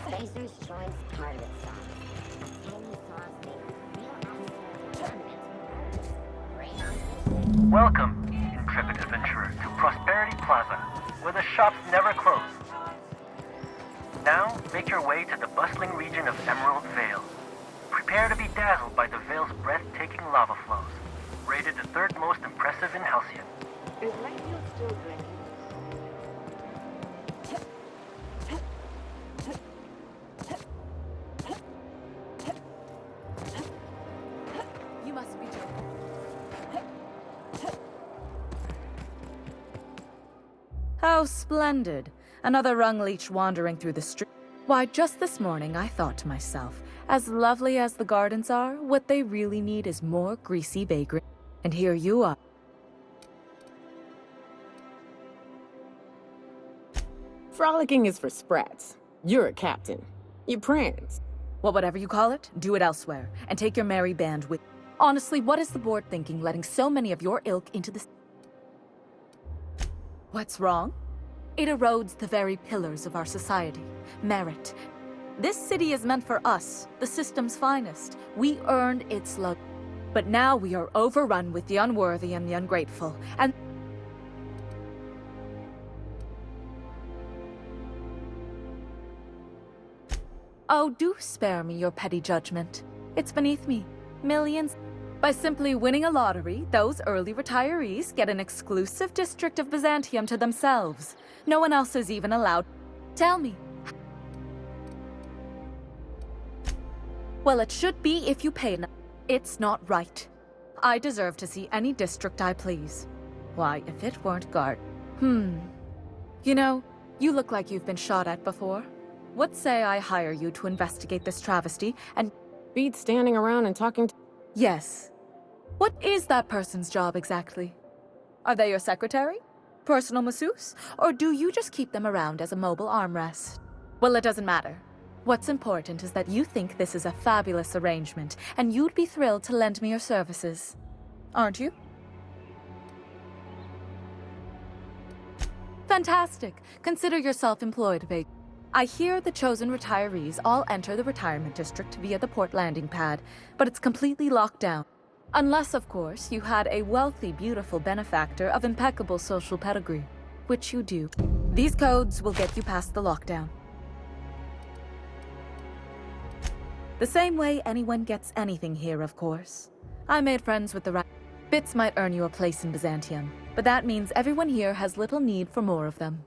Spacers joins target sauce. Tangy sauce made real acid. Welcome, intrepid adventurer, to Prosperity Plaza, where the shops never close. Now, make your way to the bustling region of Emerald Vale. Prepare to be dazzled by the Vale's breathtaking lava flows, rated the third most impressive in Halcyon. Is Mayfield still drinking? You must be joking. How splendid. Another rung leech wandering through the street. Why, just this morning I thought to myself, as lovely as the gardens are, what they really need is more greasy bakery. And here you are. Frolicking is for sprats. You're a captain. You prance. Well, whatever you call it, do it elsewhere, and take your merry band with... Honestly, what is the board thinking letting so many of your ilk into the... What's wrong? It erodes the very pillars of our society. Merit. This city is meant for us, the system's finest. We earned its love. But now we are overrun with the unworthy and the ungrateful, and... Oh, do spare me your petty judgment. It's beneath me. Millions. By simply winning a lottery, those early retirees get an exclusive district of Byzantium to themselves. No one else is even allowed. Tell me. Well, it should be if you pay enough. It's not right. I deserve to see any district I please. Why, if it weren't guard... You know, you look like you've been shot at before. What say I hire you to investigate this travesty and... Beat standing around and talking to... Yes. What is that person's job exactly? Are they your secretary? Personal masseuse? Or do you just keep them around as a mobile armrest? Well, it doesn't matter. What's important is that you think this is a fabulous arrangement, and you'd be thrilled to lend me your services. Aren't you? Fantastic. Consider yourself employed, babe. I hear the chosen retirees all enter the retirement district via the port landing pad, but it's completely locked down. Unless, of course, you had a wealthy, beautiful benefactor of impeccable social pedigree, which you do. These codes will get you past the lockdown. The same way anyone gets anything here, of course. I made friends with the right. Bits might earn you a place in Byzantium, but that means everyone here has little need for more of them.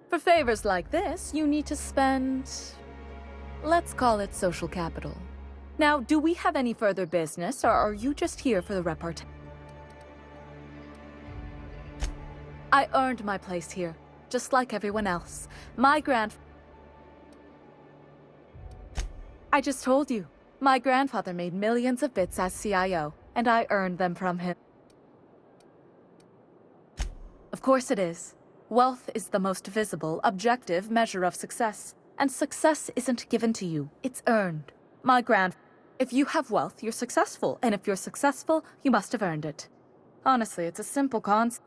For favors like this, you need to spend... let's call it social capital. Now, do we have any further business, or are you just here for the repartee? I earned my place here, just like everyone else. I just told you. My grandfather made millions of bits as CIO, and I earned them from him. Of course it is. Wealth is the most visible, objective measure of success. And success isn't given to you, it's earned. If you have wealth, you're successful, and if you're successful, you must have earned it. Honestly, it's a simple concept.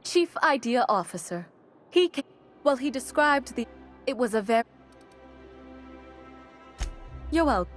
Chief Idea Officer. He described the... It was a very... You're welcome.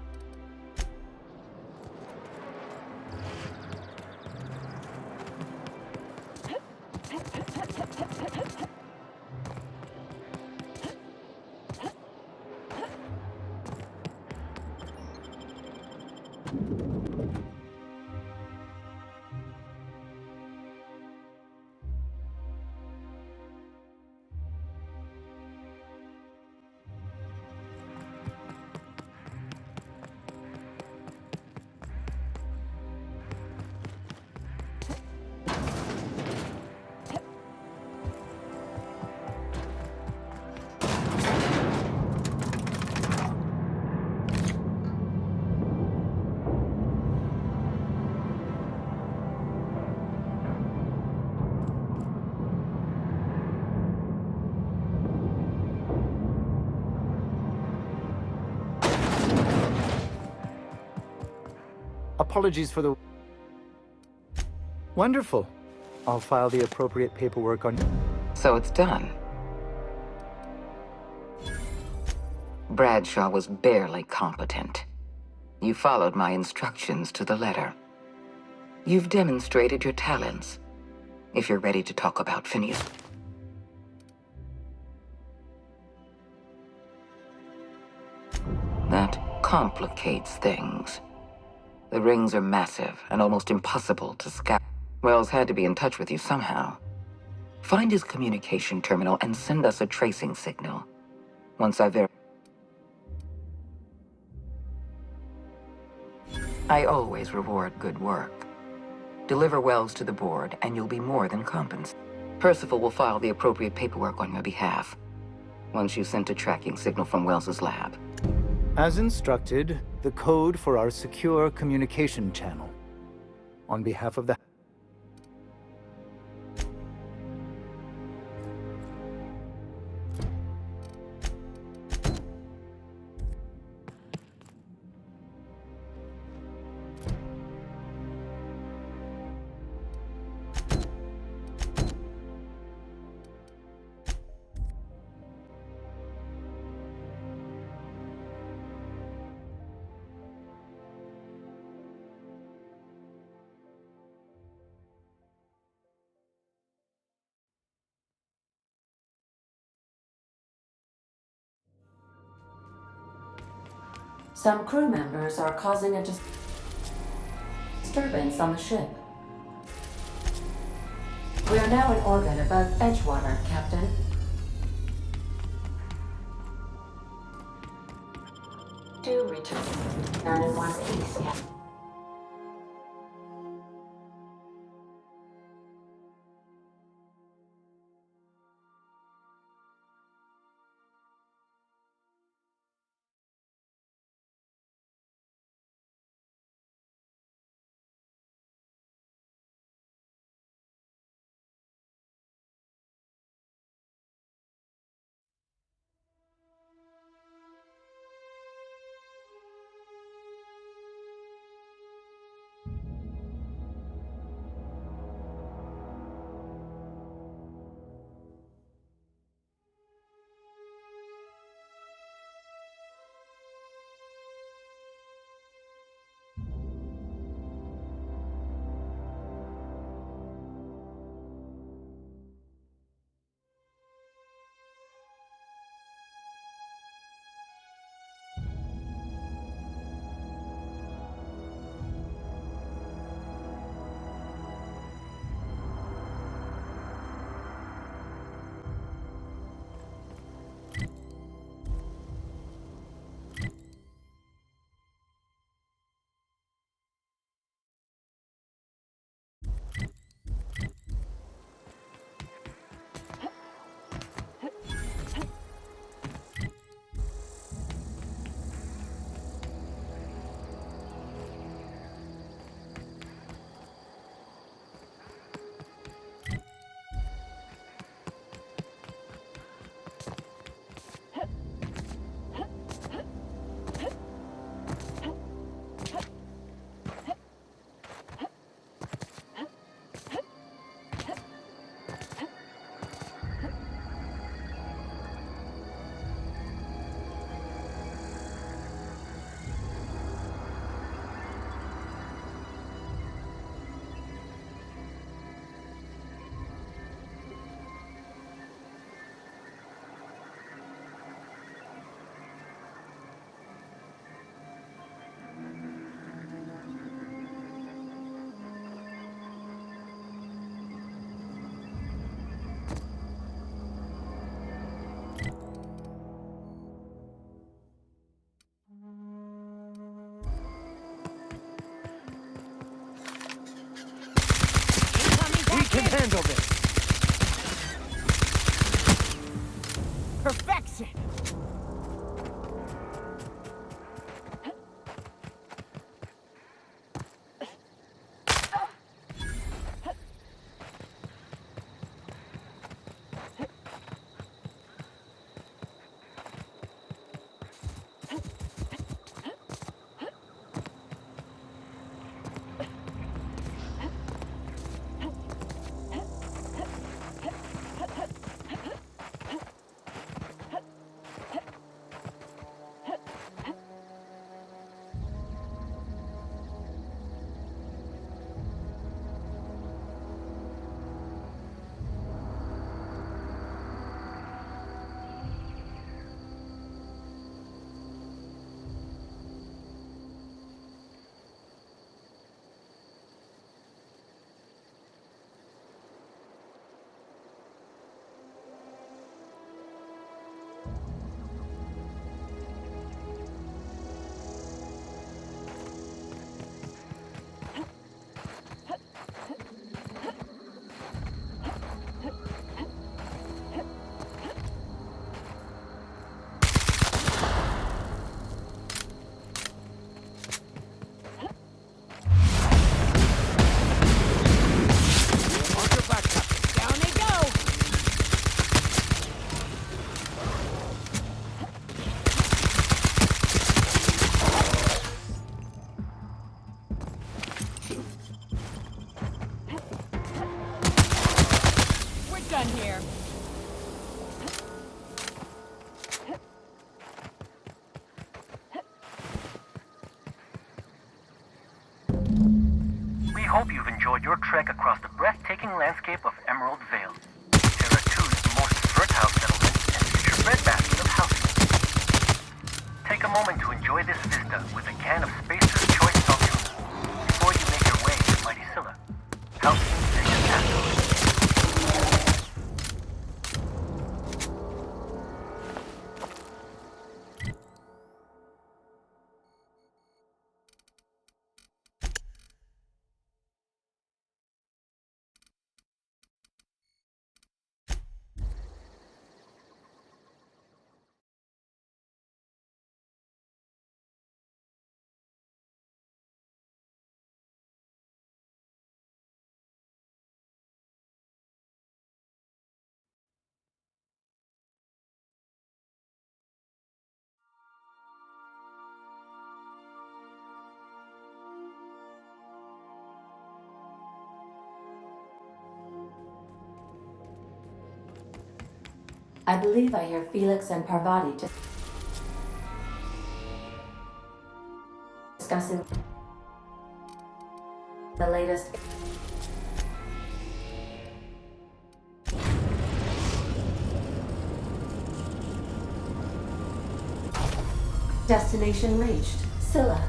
Apologies for the... Wonderful. I'll file the appropriate paperwork on... So it's done. Bradshaw was barely competent. You followed my instructions to the letter. You've demonstrated your talents. If you're ready to talk about Phineas... That complicates things. The rings are massive and almost impossible to scout. Wells had to be in touch with you somehow. Find his communication terminal and send us a tracing signal. Once I always reward good work. Deliver Wells to the board, and you'll be more than compensated. Percival will file the appropriate paperwork on your behalf, once you sent a tracking signal from Wells's lab. As instructed, the code for our secure communication channel. On behalf of the... Some crew members are causing a disturbance on the ship. We are now in orbit above Edgewater, Captain. Do return in one piece, Captain. handle this. Perfection! Done here. We hope you've enjoyed your trek across the breathtaking landscape of Emerald Vale. Terra 2's most fertile settlement and future breadbasket of Halcyon. Take a moment to enjoy this vista with a can of Spacer's Choice Saltuna before you make your way to Mighty Scylla, Halcyon's biggest asteroid. I believe I hear Felix and Parvati discussing the latest. Destination reached. Scylla.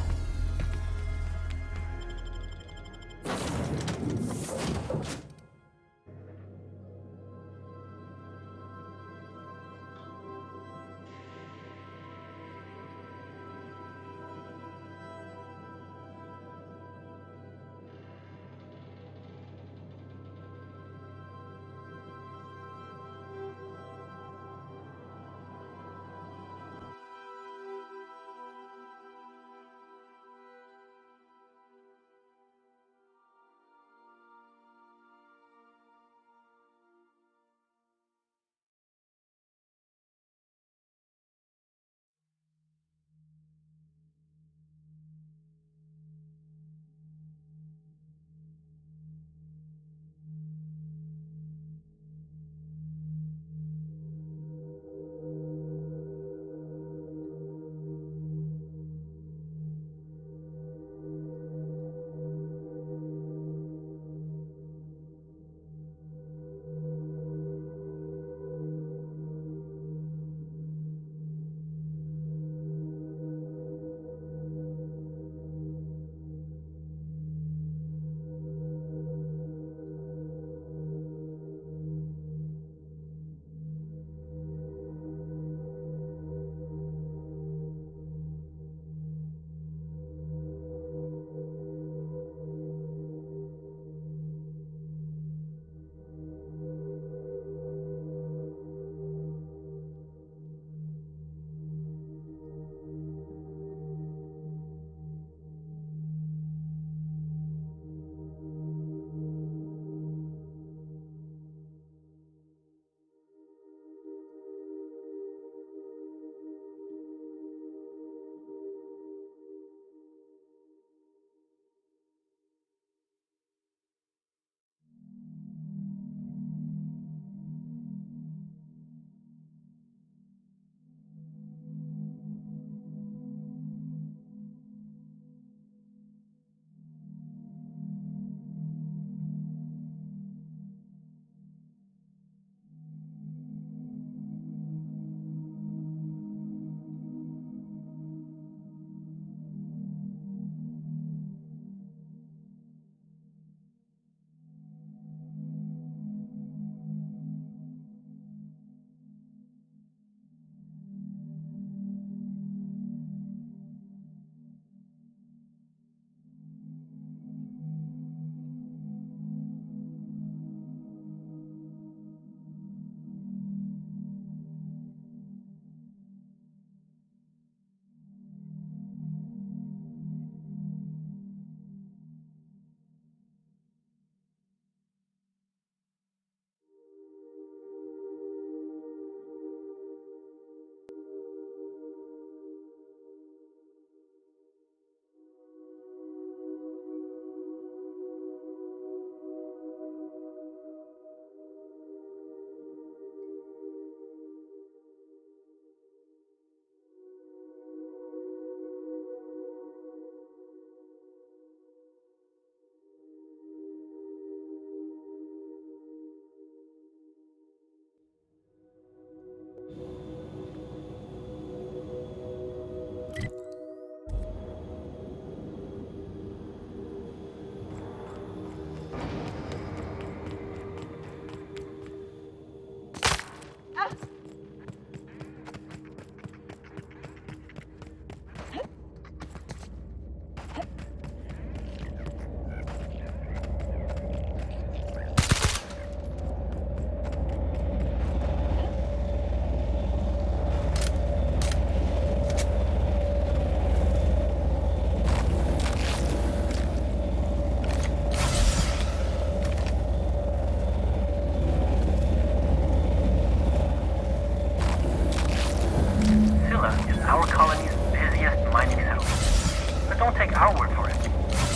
take our word for it.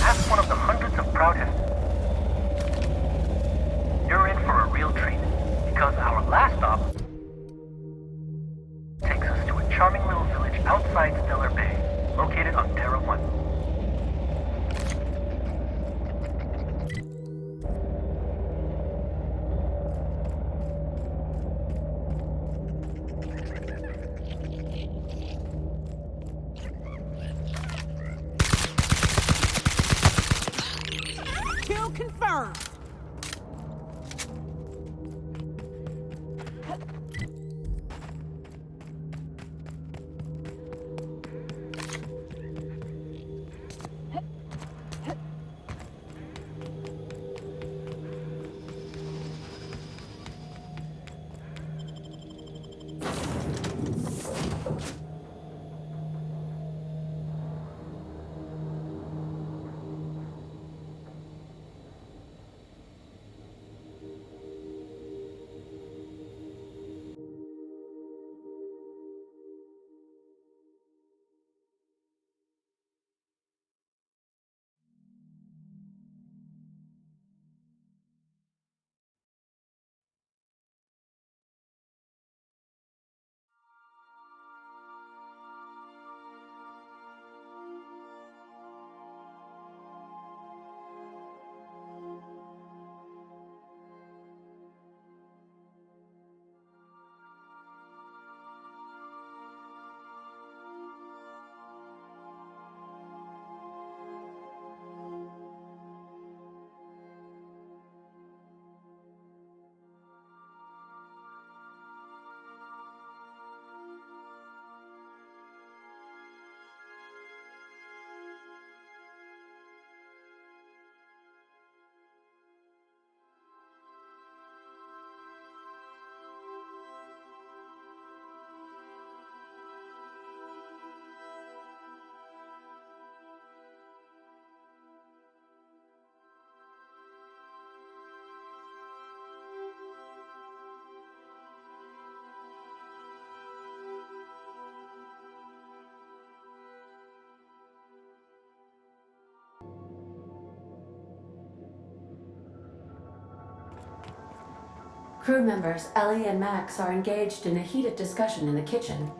Ask one of the hundreds of proud You're in for a real treat, because our last stop takes us to a charming little village outside Stellar Bay, located on Terra 1. Kill confirmed. Crew members Ellie and Max are engaged in a heated discussion in the kitchen.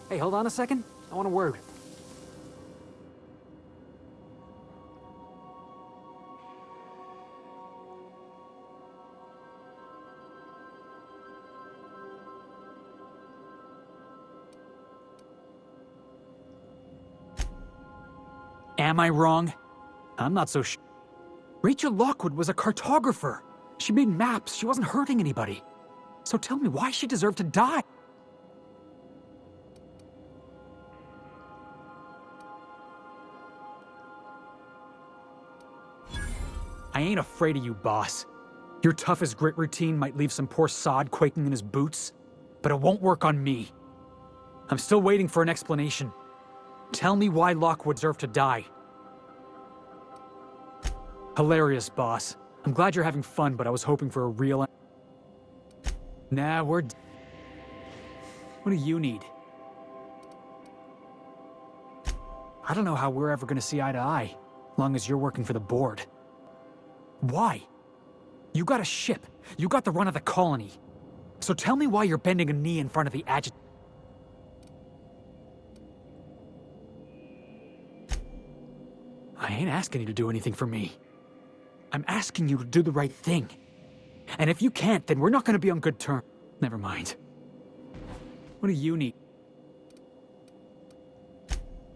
Hey, hold on a second. I want a word. Am I wrong? I'm not so sure. Rachel Lockwood was a cartographer. She made maps. She wasn't hurting anybody. So tell me, why she deserved to die? I ain't afraid of you, boss. Your tough as grit routine might leave some poor sod quaking in his boots, but it won't work on me. I'm still waiting for an explanation. Tell me why Lockwood deserved to die. Hilarious, boss. I'm glad you're having fun, but I was hoping for a real... Nah, we're... What do you need? I don't know how we're ever gonna see eye to eye, long as you're working for the board. Why? You got a ship. You got the run of the colony. So tell me why you're bending a knee in front of the adjutant. I ain't asking you to do anything for me. I'm asking you to do the right thing. And if you can't, then we're not gonna be on good terms. Never mind. What do you need?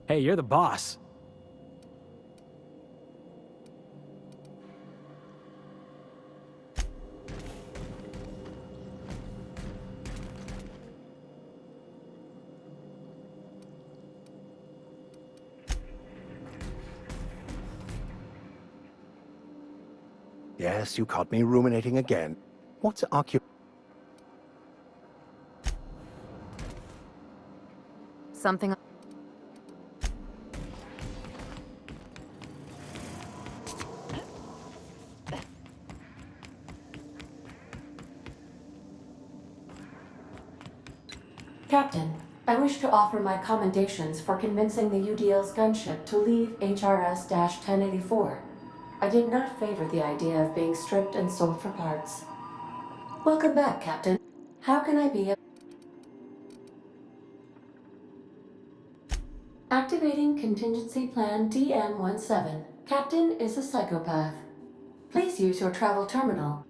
Hey, you're the boss. Yes, you caught me ruminating again. What's Something... Captain, I wish to offer my commendations for convincing the UDL's gunship to leave HRS-1084. I did not favor the idea of being stripped and sold for parts. Welcome back, Captain. How can I be of... Activating Contingency Plan DM-17. Captain is a psychopath. Please use your travel terminal.